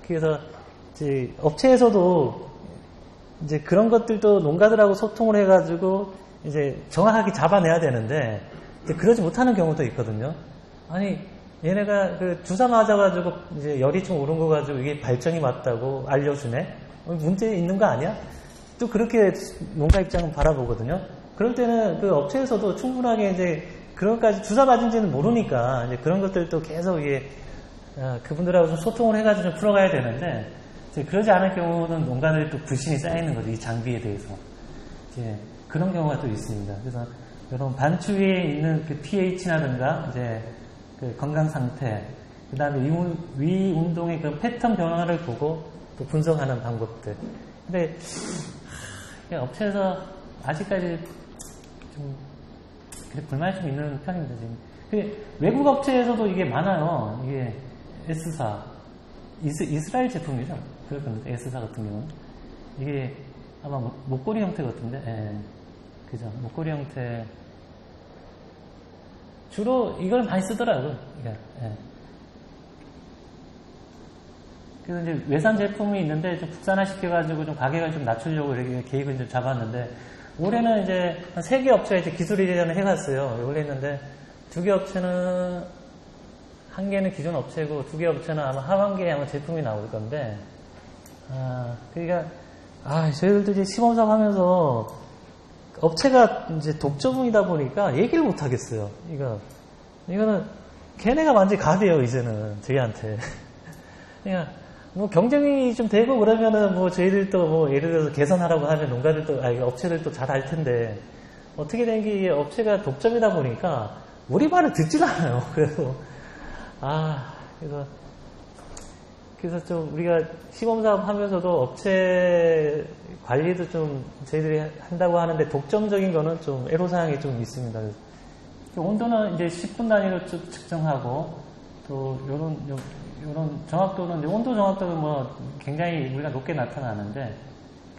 그래서 이제 업체에서도 이제 그런 것들도 농가들하고 소통을 해가지고 이제 정확하게 잡아내야 되는데 이제 그러지 못하는 경우도 있거든요. 아니 얘네가 주사 맞아가지고 이제 열이 좀 오른 거 가지고 이게 발정이 맞다고 알려주네. 문제 있는 거 아니야? 또 그렇게 농가 입장은 바라보거든요. 그럴 때는 업체에서도 충분하게 이제 그런 것까지 주사 맞은지는 모르니까 이제 그런 것들도 계속 이게 그분들하고 좀 소통을 해가지고 좀 풀어가야 되는데, 이제 그러지 않을 경우는 농가들이 또 불신이 쌓이는 거죠. 이 장비에 대해서. 이제 그런 경우가 또 있습니다. 그래서 여러분 반추위에 있는 pH라든가 이제 건강 상태, 그 다음에 위 운동의 패턴 변화를 보고 또 분석하는 방법들. 근데 업체에서 아직까지 좀 불만이 좀 있는 편입니다. 지금. 외국 업체에서도 이게 많아요. 이게 S사, 이스라엘 제품이죠. 그럴 겁니다. S사 같은 경우는. 이게 아마 목걸이 형태 같은데, 예. 그죠. 목걸이 형태. 주로 이걸 많이 쓰더라고요. 예. 그래서 이제 외산 제품이 있는데 좀 국산화 시켜가지고 좀 가격을 좀 낮추려고 이렇게 계획을 좀 잡았는데, 올해는 이제 한 3개 업체가 이제 기술 이전을 해갔어요. 원래 했는데 2개 업체는, 한 개는 기존 업체고 2개 업체는 아마 하반기에 아마 제품이 나올 건데, 그러니까 저희들도 이제 시범사업 하면서 업체가 이제 독점이다 보니까 얘기를 못 하겠어요. 이거는 걔네가 완전히 갑이에요, 이제는 저희한테. 그러니까 뭐 경쟁이 좀 되고 그러면은 뭐 저희들도 뭐 예를 들어서 개선하라고 하면 농가들도 업체들도 잘 할 텐데, 어떻게 된 게 업체가 독점이다 보니까 우리 말을 듣질 않아요. 그래서 좀 우리가 시범사업 하면서도 업체 관리도 좀 저희들이 한다고 하는데 독점적인 거는 좀 애로사항이 좀 있습니다. 온도는 이제 10분 단위로 측정하고, 또 요런 정확도는, 온도 정확도는 뭐 굉장히 우리가 높게 나타나는데,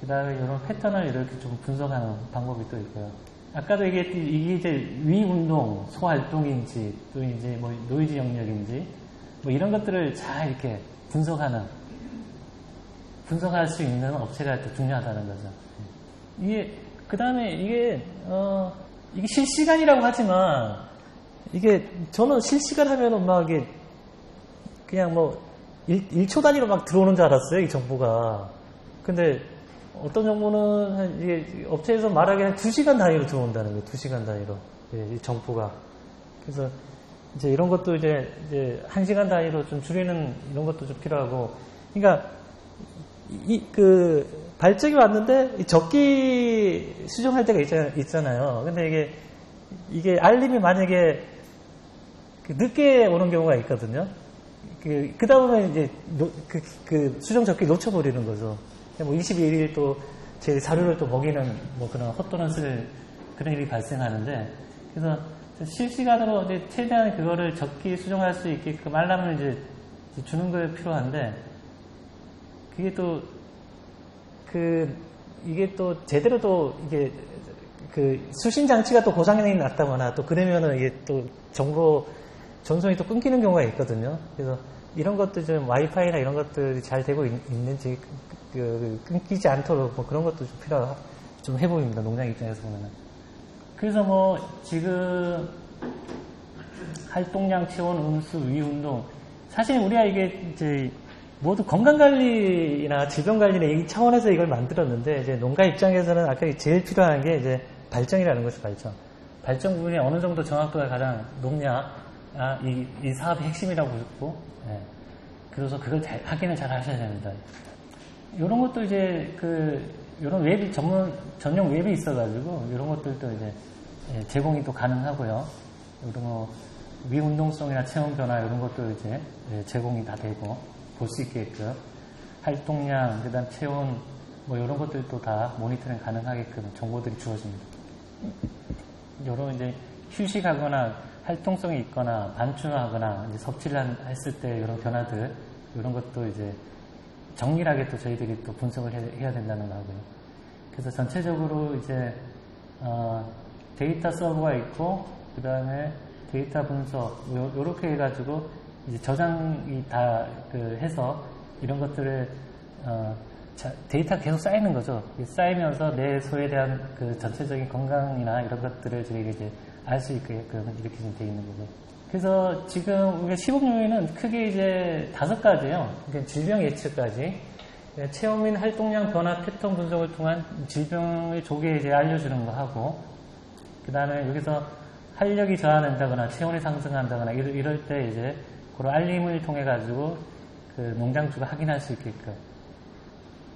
그 다음에 이런 패턴을 이렇게 좀 분석하는 방법이 또 있고요. 아까도 얘기했듯이 이게 이제 위운동, 소활동인지 또 이제 뭐 노이즈 영역인지 뭐 이런 것들을 잘 이렇게 분석할 수 있는 업체가 또 중요하다는 거죠. 이게 그 다음에 이게 실시간이라고 하지만 이게 저는 실시간 하면은 막 이게 그냥 뭐 1초 단위로 막 들어오는 줄 알았어요, 이 정보가. 근데 어떤 정보는 이게 업체에서 말하기에 한 2시간 단위로 들어온다는 거예요. 2시간 단위로. 이 정보가. 그래서 이제 이런 것도 이제 1시간 단위로 좀 줄이는 이런 것도 좀 필요하고. 그러니까 그 발적이 왔는데 이 적기 수정할 때가 있잖아요. 근데 이게 알림이 만약에 늦게 오는 경우가 있거든요. 그 다음에 이제 그 수정 적기 놓쳐버리는 거죠. 뭐 22일 또 제 자료를 또 먹이는 뭐 그런 헛돈을 쓸 그런 일이 발생하는데, 그래서 실시간으로 이제 최대한 그거를 적기 수정할 수 있게끔 알람을 이제 주는 게 필요한데, 그게 또 이게 또 제대로 또 이게 그 수신 장치가 또 고장이 났다거나 또 그러면은 이게 또 정보 전송이 또 끊기는 경우가 있거든요. 그래서 이런 것도 좀 와이파이나 이런 것들이 잘 되고 있는지 끊기지 않도록 뭐 그런 것도 좀 해보입니다. 농장 입장에서 보면은. 그래서 뭐 지금 활동량, 체온, 음수, 위운동, 사실 우리가 이게 이제 모두 건강관리나 질병관리나 이 차원에서 이걸 만들었는데, 이제 농가 입장에서는 아까 제일 필요한 게 이제 발정이라는 것이 발정. 발정 부분이 어느 정도 정확도가 가장 높냐, 이 사업의 핵심이라고 보고, 예. 그래서 그걸 확인을 잘 하셔야 됩니다. 이런 것도 이제 이런 웹이 전용 웹이 있어가지고, 이런 것들도 이제 제공이 또 가능하고요. 이런 뭐 위운동성이나 체온 변화 이런 것도 이제 제공이 다 되고, 볼 수 있게끔 활동량, 그다음 체온 뭐 이런 것들도 다 모니터링 가능하게끔 정보들이 주어집니다. 이런 이제 휴식하거나 활동성이 있거나 반춘하거나 이제 섭취를 했을 때 이런 변화들, 이런 것도 이제 정밀하게 또 저희들이 또 분석을 해야 된다는 거고요. 그래서 전체적으로 이제 데이터 서버가 있고, 그 다음에 데이터 분석 요렇게 해가지고 이제 저장이 다 해서 이런 것들을 데이터가 계속 쌓이는 거죠. 쌓이면서 내 소에 대한 그 전체적인 건강이나 이런 것들을 저희가 이제 알 수 있게끔 이렇게 좀 되어 있는 거고. 그래서 지금 우리가 시범 요인은 크게 이제 5가지예요. 그러니까 질병 예측까지, 체온 및 활동량 변화 패턴 분석을 통한 질병의 조기에 이제 알려주는 거 하고, 그 다음에 여기서 활력이 저하된다거나 체온이 상승한다거나 이럴 때 이제 그런 알림을 통해 가지고 그 농장주가 확인할 수 있게끔.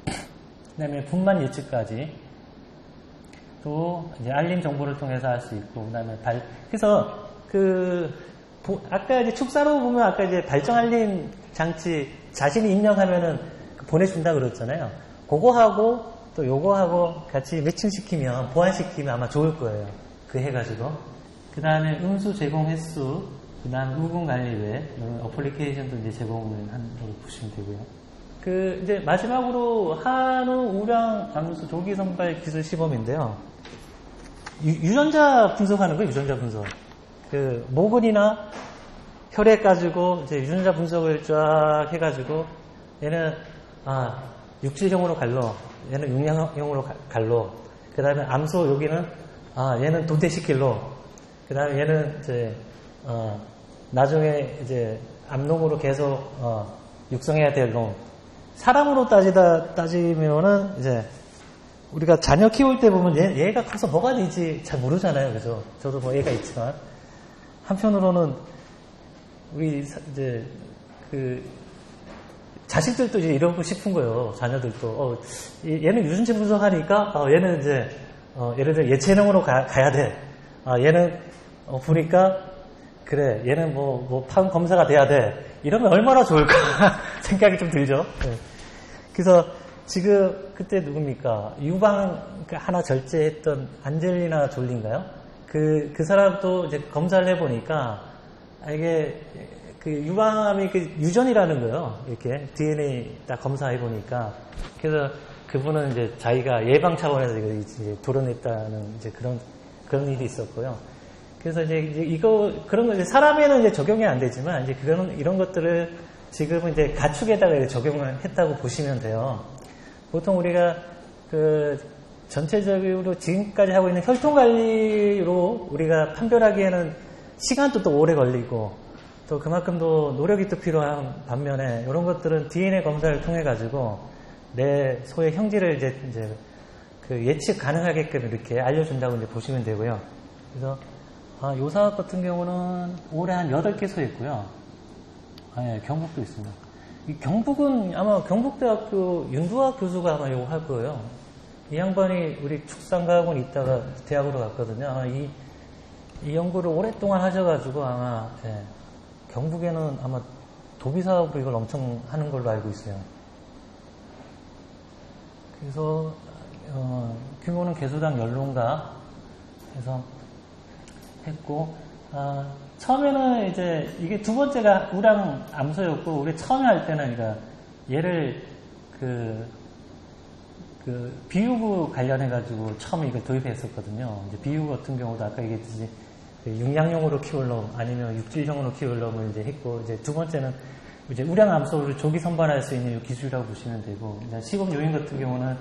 그 다음에 분만 예측까지 또 이제 알림 정보를 통해서 할 수 있고, 그 다음에 그래서 아까 이제 축사로 보면 아까 이제 발정 알림 장치 자신이 입력하면은 보내준다 그랬잖아요. 그거하고 또 요거하고 같이 매칭시키면, 보완시키면 아마 좋을 거예요. 그 해가지고. 그 다음에 음수 제공 횟수, 그 다음 우군 관리외, 이런 어플리케이션도 이제 제공을 한다고 보시면 되고요. 이제 마지막으로 한우 우량 암수 조기 선발 기술 시범인데요. 유전자 분석하는 거예요, 유전자 분석. 모근이나 혈액 가지고 이제 유전자 분석을 쫙 해가지고, 얘는, 육질형으로 갈로, 얘는 육량형으로 갈로, 그 다음에 암소 여기는, 얘는 도태시킬로, 그 다음에 얘는 이제, 나중에 이제 암농으로 계속, 육성해야 될 놈. 사람으로 따지면은 이제, 우리가 자녀 키울 때 보면 얘가 커서 뭐가 되지 잘 모르잖아요. 그죠? 저도 뭐 애가 있지만. 한편으로는, 우리 이제, 자식들도 이제 이러고 싶은 거예요. 자녀들도. 얘는 유전체 분석하니까, 얘는 이제, 예를 들어 예체능으로 가야 돼. 얘는, 보니까, 그래, 얘는 판 검사가 돼야 돼. 이러면 얼마나 좋을까 생각이 좀 들죠. 네. 그래서 지금 그때 누굽니까? 유방 하나 절제했던 안젤리나 졸리인가요? 그 사람도 이제 검사를 해보니까 이게 유방암이 유전이라는 거예요. 이렇게 DNA 딱 검사해보니까. 그래서 그분은 이제 자기가 예방 차원에서 이제 도려냈다는 이제 그런 일이 있었고요. 그래서 이제 그런 거 이제 사람에는 이제 적용이 안 되지만 이제 이런 것들을 지금은 이제 가축에다가 이제 적용을 했다고 보시면 돼요. 보통 우리가 전체적으로 지금까지 하고 있는 혈통 관리로 우리가 판별하기에는 시간도 또 오래 걸리고 또 그만큼도 노력이 또 필요한 반면에 이런 것들은 DNA 검사를 통해 가지고 내 소의 형질을 이제 예측 가능하게끔 이렇게 알려준다고 이제 보시면 되고요. 그래서 요 사업 같은 경우는 올해 한 8개 소 있고요. 예, 경북도 있습니다. 이 경북은 아마 경북대학교 윤두학 교수가 아마 이거 할 거예요. 이 양반이 우리 축산과학원 있다가 대학으로 갔거든요. 아마 이 연구를 오랫동안 하셔가지고 아마 예, 경북에는 아마 도비 사업으로 이걸 엄청 하는 걸로 알고 있어요. 그래서 규모는 개소당 연론가 해서 했고 처음에는 이제 이게 두 번째가 우량 암소였고 우리 처음에 할 때는 그러니까 얘를 비유구 관련해 가지고 처음에 이걸 도입했었거든요. 이제 비유구 같은 경우도 아까 얘기했듯이 육량용으로 키울 놈 아니면 육질형으로 키울 놈을 이제 했고 이제 두 번째는 이제 우량 암소를 조기 선발할 수 있는 기술이라고 보시면 되고 시범 요인 같은 경우는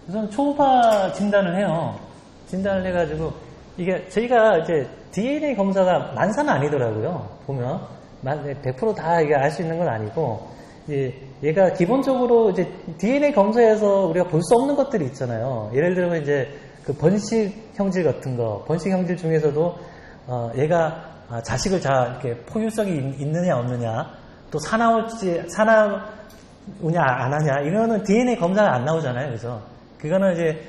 우선 초음파 진단을 해요. 진단을 해가지고 이게 저희가 이제 DNA 검사가 만사는 아니더라고요. 보면 100% 다 이게 알 수 있는 건 아니고 얘가 기본적으로 이제 DNA 검사에서 우리가 볼 수 없는 것들이 있잖아요. 예를 들면 이제 그 번식 형질 같은 거, 번식 형질 중에서도 얘가 자식을 이렇게 포유성이 있느냐 없느냐, 또 사나우냐 안 하냐 이거는 DNA 검사가 안 나오잖아요. 그래서 그거는 이제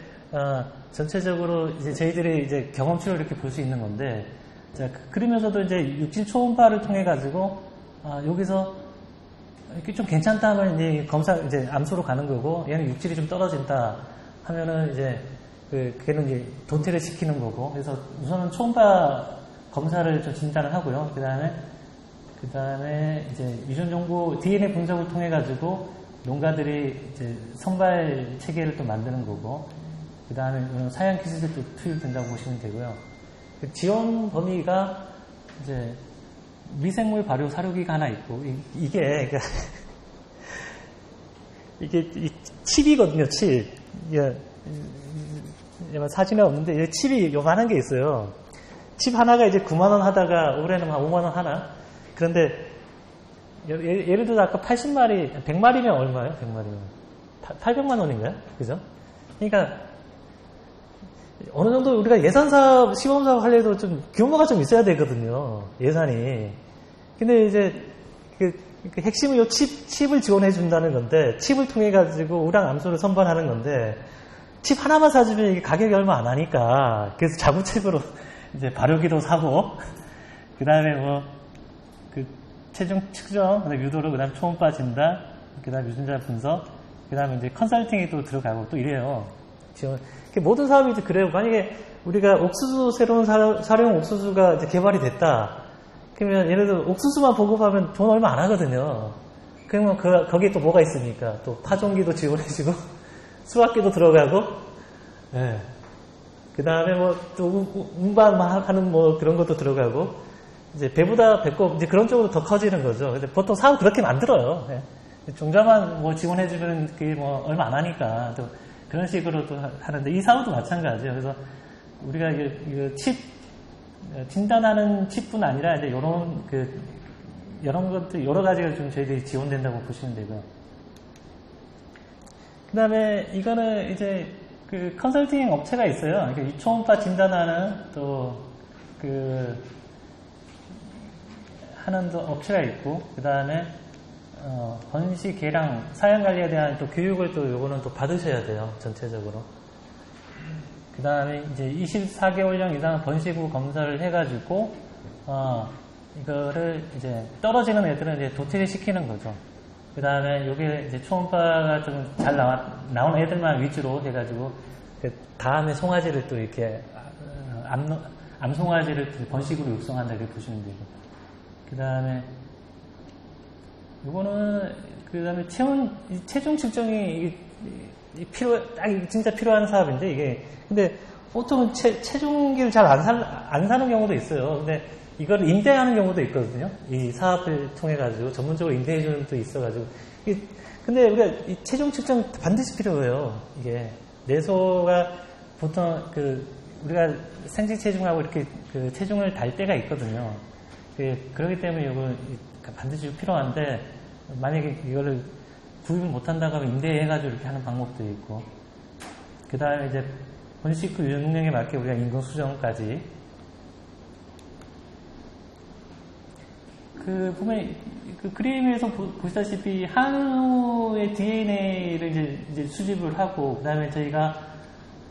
전체적으로 이제 저희들이 이제 경험치로 이렇게 볼 수 있는 건데, 자, 그러면서도 이제 육질 초음파를 통해 가지고 여기서 이렇게 좀 괜찮다 하면 이제 이제 암소로 가는 거고, 얘는 육질이 좀 떨어진다 하면은 이제 걔는 이제 도태를 시키는 거고, 그래서 우선은 초음파 검사를 좀 진단을 하고요. 그 다음에 이제 유전 정보 DNA 분석을 통해 가지고 농가들이 이제 선발 체계를 또 만드는 거고, 그 다음에 사양 기술도 투입된다고 보시면 되고요. 지원 범위가 이제 미생물 발효 사료기가 하나 있고, 이게 칩이거든요, 칩. 이게 사진에 없는데, 이 칩이 요만한 게 있어요. 칩 하나가 이제 9만원 하다가 올해는 한 5만원 하나? 그런데, 예를 들어서 아까 80마리, 100마리면 얼마예요? 100마리면. 800만원인가요? 그죠? 그러니까, 어느 정도 우리가 예산사업, 시범사업 하려도 좀 규모가 좀 있어야 되거든요. 예산이. 근데 이제 그 핵심은 요 칩을 지원해 준다는 건데, 칩을 통해 가지고 우량 암소를 선발하는 건데, 칩 하나만 사주면 이게 가격이 얼마 안 하니까, 그래서 자구책으로 이제 발효기도 사고, 그 다음에 체중 측정, 그 다음에 유도로, 그 다음에 초음파 진단, 그 다음에 유전자 분석, 그 다음에 이제 컨설팅이 또 들어가고 또 이래요. 지원. 모든 사업이 이제 그래요. 만약에 우리가 새로운 사료용 옥수수가 이제 개발이 됐다. 그러면 예를 들어 옥수수만 보급하면 돈 얼마 안 하거든요. 그러면 거기에 또 뭐가 있습니까? 또 파종기도 지원해주고, 수확기도 들어가고, 예. 그 다음에 또 운반하는 그런 것도 들어가고, 이제 배보다 배꼽, 이제 그런 쪽으로 더 커지는 거죠. 근데 보통 사업 그렇게 만들어요. 예. 종자만 지원해주면 그게 얼마 안 하니까. 또 그런 식으로도 하는데, 이 사업도 마찬가지예요. 그래서 우리가 이거 진단하는 칩뿐 아니라 이제 이런 것들 여러 가지가 좀 저희들이 지원된다고 보시면 되고요. 그 다음에 이거는 이제 컨설팅 업체가 있어요. 그러니까 초음파 진단하는 하는 업체가 있고, 그 다음에 번식, 개량, 사양 관리에 대한 또 교육을 또 요거는 또 받으셔야 돼요. 전체적으로. 그 다음에 이제 24개월령 이상 번식 후 검사를 해가지고, 이거를 이제 떨어지는 애들은 이제 도태를 시키는 거죠. 그 다음에 요게 이제 초음파가 좀 잘 나온 애들만 위주로 해가지고, 다음에 송아지를 또 이렇게, 암송아지를 번식으로 육성한다 이렇게 보시면 되고. 그 다음에, 요거는, 그 다음에 체중 측정이 딱 진짜 필요한 사업인데 이게 근데 보통은 체중계를 잘 안 사는 경우도 있어요. 근데 이걸 임대하는 경우도 있거든요. 이 사업을 통해 가지고 전문적으로 임대해 주는 것도 있어가지고 근데 우리가 이 체중 측정 반드시 필요해요. 이게 내소가 보통 우리가 생체 체중하고 이렇게 체중을 달 때가 있거든요. 그렇기 때문에 이거 반드시 필요한데 만약에 이거를 구입을 못한다고 하면 임대해가지고 이렇게 하는 방법도 있고 그 다음에 이제 번식 후 유형에 맞게 우리가 인공 수정까지 보면 그림에서 보시다시피 한우의 DNA를 이제 수집을 하고 그 다음에 저희가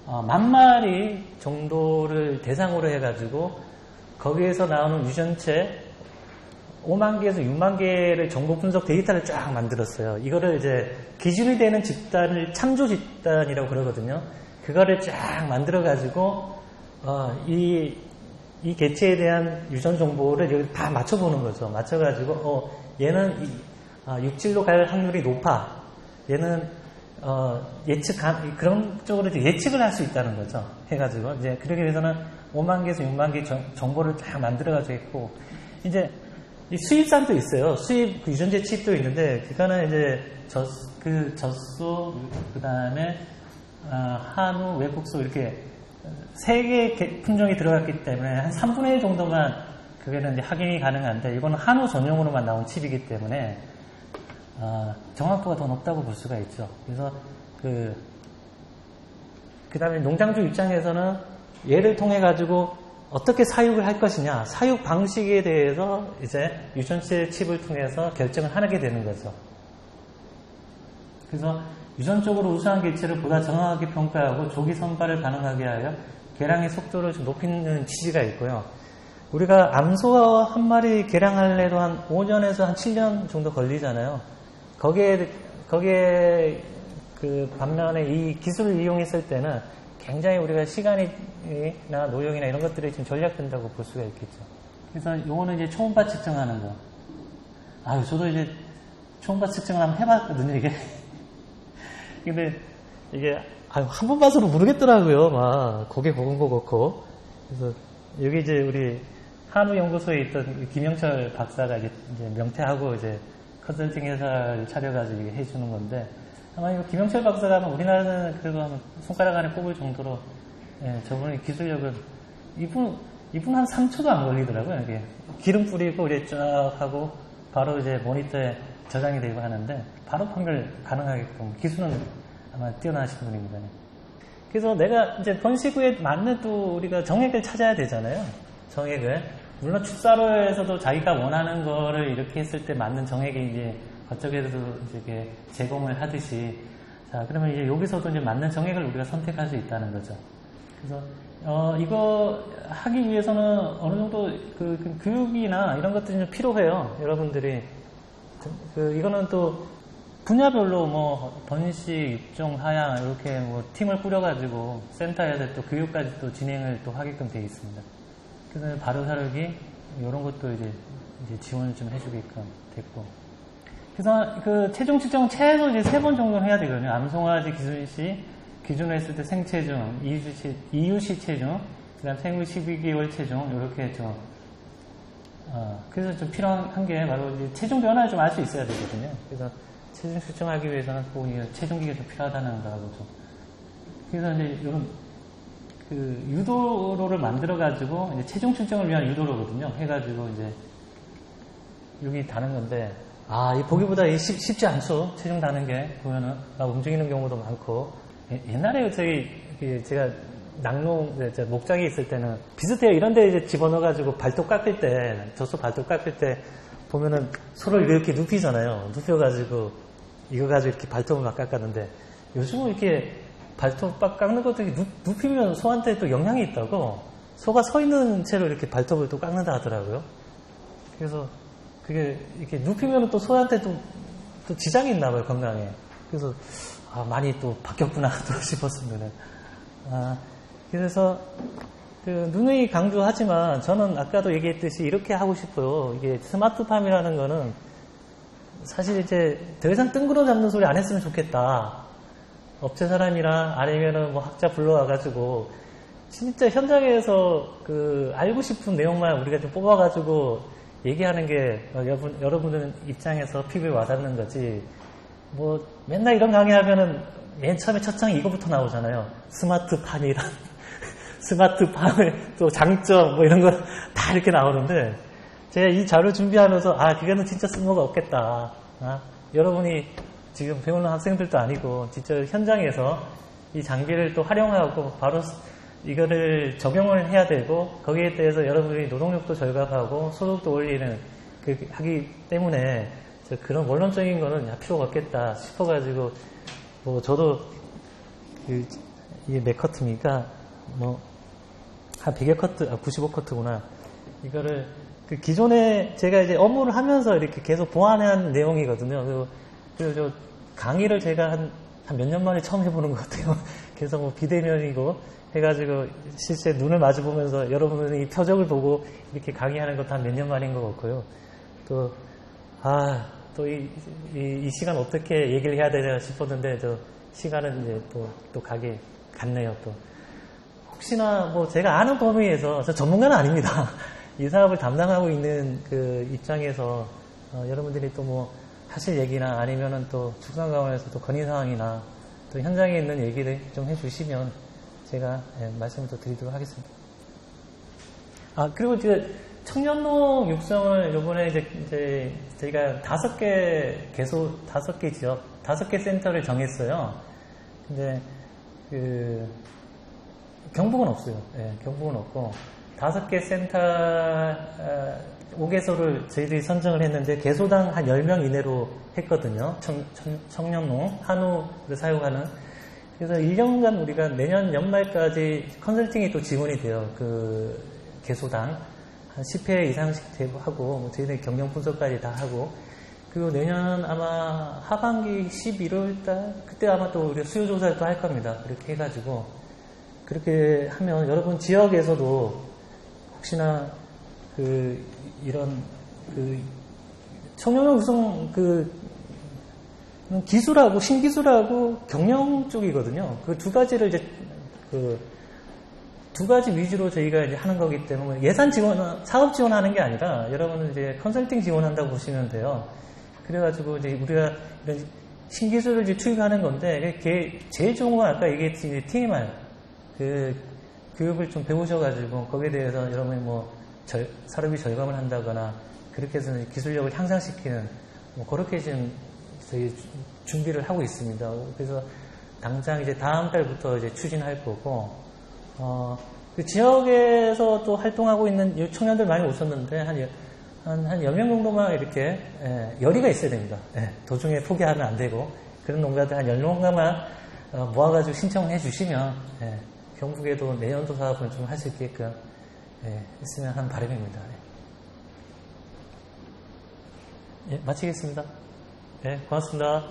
10,000마리 정도를 대상으로 해가지고 거기에서 나오는 유전체 5만 개에서 6만 개를 정보 분석 데이터를 쫙 만들었어요. 이거를 이제 기준이 되는 집단을 참조 집단이라고 그러거든요. 그거를 쫙 만들어가지고 이 개체에 대한 유전 정보를 여기 다 맞춰보는 거죠. 맞춰가지고 얘는 육질로 갈 확률이 높아. 얘는 그런 쪽으로 이제 예측을 할 수 있다는 거죠. 해가지고 이제 그러기 위해서는 5만 개에서 6만 개 정보를 쫙 만들어가지고 했고 이제 이 수입산도 있어요. 수입 유전자 칩도 있는데 그거는 이제 젖소 그 다음에 한우, 외국소 이렇게 3개 품종이 들어갔기 때문에 한 3분의 1 정도만 그게는 이제 확인이 가능한데 이거는 한우 전용으로만 나온 칩이기 때문에 정확도가 더 높다고 볼 수가 있죠. 그래서 그 다음에 농장주 입장에서는 얘를 통해 가지고 어떻게 사육을 할 것이냐, 사육 방식에 대해서 이제 유전체 칩을 통해서 결정을 하게 되는 거죠. 그래서 유전적으로 우수한 개체를 보다 정확하게 평가하고 조기 선발을 가능하게 하여 개량의 속도를 좀 높이는 취지가 있고요. 우리가 암소 한 마리 개량할래도 한 5년에서 한 7년 정도 걸리잖아요. 거기에 반면에 이 기술을 이용했을 때는 굉장히 우리가 시간이나 노력이나 이런 것들이 좀 절약된다고 볼 수가 있겠죠. 그래서 요거는 이제 초음파 측정하는 거. 저도 이제 초음파 측정을 한번 해봤거든요, 이게. 근데 이게 한 번 봐서는 모르겠더라고요. 막 고개 고은 거 그렇고. 그래서 여기 이제 우리 한우연구소에 있던 김영철 박사가 이제 명태하고 이제 컨설팅 회사를 차려가지고 해주는 건데 아마 이거 김영철 박사가 하면 우리나라는 그래도 한 손가락 안에 꼽을 정도로 저분의 기술력은 이분 한 3초도 안 걸리더라고요. 이게 기름 뿌리고 이제 쫙 하고 바로 이제 모니터에 저장이 되고 하는데 바로 판별 가능하게끔 기술은 아마 뛰어나신 분입니다. 그래서 내가 이제 번식 후에 맞는 또 우리가 정액을 찾아야 되잖아요. 정액을. 물론 축사로에서도 자기가 원하는 거를 이렇게 했을 때 맞는 정액이 이제 그쪽에서도 이제 제공을 하듯이 자 그러면 이제 여기서도 이제 맞는 정액을 우리가 선택할 수 있다는 거죠. 그래서 이거 하기 위해서는 어느 정도 그 교육이나 이런 것들이 좀 필요해요. 여러분들이 이거는 또 분야별로 뭐 번식, 육종, 하향 이렇게 뭐 팀을 꾸려가지고 센터에서 또 교육까지 또 진행을 또 하게끔 되어 있습니다. 그래서 바로 사르기 이런 것도 이제 지원을 좀 해주게끔 됐고. 그래서 그 체중 측정 최소 이제 3번 정도는 해야 되거든요. 암송아지 기준으로 했을 때 생체중, 이유시 체중, 그다음 생후 12개월 체중 이렇게 좀 그래서 좀 필요한 게 바로 이제 체중 변화를 좀 알 수 있어야 되거든요. 그래서 체중 측정하기 위해서는 꼭 체중기가 좀 필요하다는 거하고 좀. 그래서 이제 이런 유도로를 만들어가지고 이제 체중 측정을 위한 유도로거든요. 해가지고 이제 여기 다는 건데 이 보기보다 쉽지 않죠. 체중 다는 게 보면은 움직이는 경우도 많고 옛날에 제가 낙농 목장에 있을 때는 비슷해요. 이런데 이제 집어넣어가지고 발톱 깎을 때 젖소 발톱 깎을 때 보면은 소를 이렇게 눕히잖아요. 눕혀가지고 이거 가지고 이렇게 발톱을 막 깎았는데 요즘은 이렇게 발톱 깎는 것도 눕히면 소한테 또 영향이 있다고 소가 서 있는 채로 이렇게 발톱을 또 깎는다 하더라고요. 그래서 그게 이렇게 눕히면 또 소한테 또 지장이 있나 봐요, 건강에. 그래서 많이 또 바뀌었구나 또 싶었습니다. 그래서 누누이 강조하지만 저는 아까도 얘기했듯이 이렇게 하고 싶어요. 이게 스마트팜이라는 거는 사실 이제 더 이상 뜬구름 잡는 소리 안 했으면 좋겠다. 업체 사람이나 아니면은 뭐 학자 불러와가지고 진짜 현장에서 그 알고 싶은 내용만 우리가 좀 뽑아가지고 얘기하는 게 여러분들 입장에서 피부에 와닿는 거지. 뭐 맨날 이런 강의하면은 맨 처음에 첫 장이 이거부터 나오잖아요. 스마트팜이란 스마트팜의 또 장점 뭐 이런 거 다 이렇게 나오는데 제가 이 자료 준비하면서 그거는 진짜 쓸모가 없겠다. 여러분이 지금 배우는 학생들도 아니고 진짜 현장에서 이 장비를 또 활용하고 바로 이거를 적용을 해야 되고 거기에 대해서 여러분이 노동력도 절감하고 소득도 올리는 하기 때문에 그런 원론적인 거는 필요가 없겠다 싶어가지고 뭐 저도 이게 몇 커트입니까? 뭐 한 100여 커트, 95커트구나. 이거를 기존에 제가 이제 업무를 하면서 이렇게 계속 보완한 내용이거든요. 그리고 저 강의를 제가 한 몇 년 만에 처음 해보는 것 같아요. 그래서 뭐 비대면이고 해가지고 실제 눈을 마주보면서 여러분의 표정을 보고 이렇게 강의하는 것도 한 몇 년 만인 것 같고요. 또 이 시간 어떻게 얘기를 해야 되나 싶었는데 시간은 이제 또 가게 갔네요. 또 혹시나 뭐 제가 아는 범위에서 저 전문가는 아닙니다. 이 사업을 담당하고 있는 그 입장에서 여러분들이 또 뭐 하실 얘기나 아니면은 또 축산가원에서 또 건의사항이나 또 현장에 있는 얘기를 좀 해주시면 제가 말씀을 또 드리도록 하겠습니다. 그리고 이제 청년농 육성을 요번에 이제 저희가 5개 지역, 5개 센터를 정했어요. 근데 경북은 없어요. 경북은 없고 5개 센터 5개소를 저희들이 선정을 했는데 개소당 한 10명 이내로 했거든요. 청년농, 한우를 사용하는. 그래서 1년간 우리가 내년 연말까지 컨설팅이 또 지원이 돼요. 그 개소당 한 10회 이상씩 하고 뭐 저희들 경영 분석까지 다 하고 그리고 내년 아마 하반기 11월달 그때 아마 또 우리가 수요조사를 또 할 겁니다. 그렇게 해가지고 그렇게 하면 여러분 지역에서도 혹시나 이런 청년농 육성 기술하고 신기술하고 경영 쪽이거든요. 그 두 가지를 이제 두 가지 위주로 저희가 이제 하는 거기 때문에 예산 지원, 사업 지원하는 게 아니라 여러분은 이제 컨설팅 지원한다고 보시면 돼요. 그래가지고 이제 우리가 이런 신기술을 이제 투입하는 건데 제일 좋은 건 아까 얘기했듯이 TMR 교육을 좀 배우셔가지고 거기에 대해서 여러분이 뭐 사업비 절감을 한다거나 그렇게 해서 기술력을 향상시키는 뭐 그렇게 지금 저희 준비를 하고 있습니다. 그래서 당장 이제 다음 달부터 이제 추진할 거고, 그 지역에서 또 활동하고 있는 청년들 많이 오셨는데, 한 10명 정도만 이렇게, 열의가 있어야 됩니다. 도중에 포기하면 안 되고, 그런 농가들 한 10명가만 모아가지고 신청해 주시면, 경북에도 내년도 사업을 좀 할 수 있게끔, 했으면 하는 바람입니다. 마치겠습니다. 고맙습니다.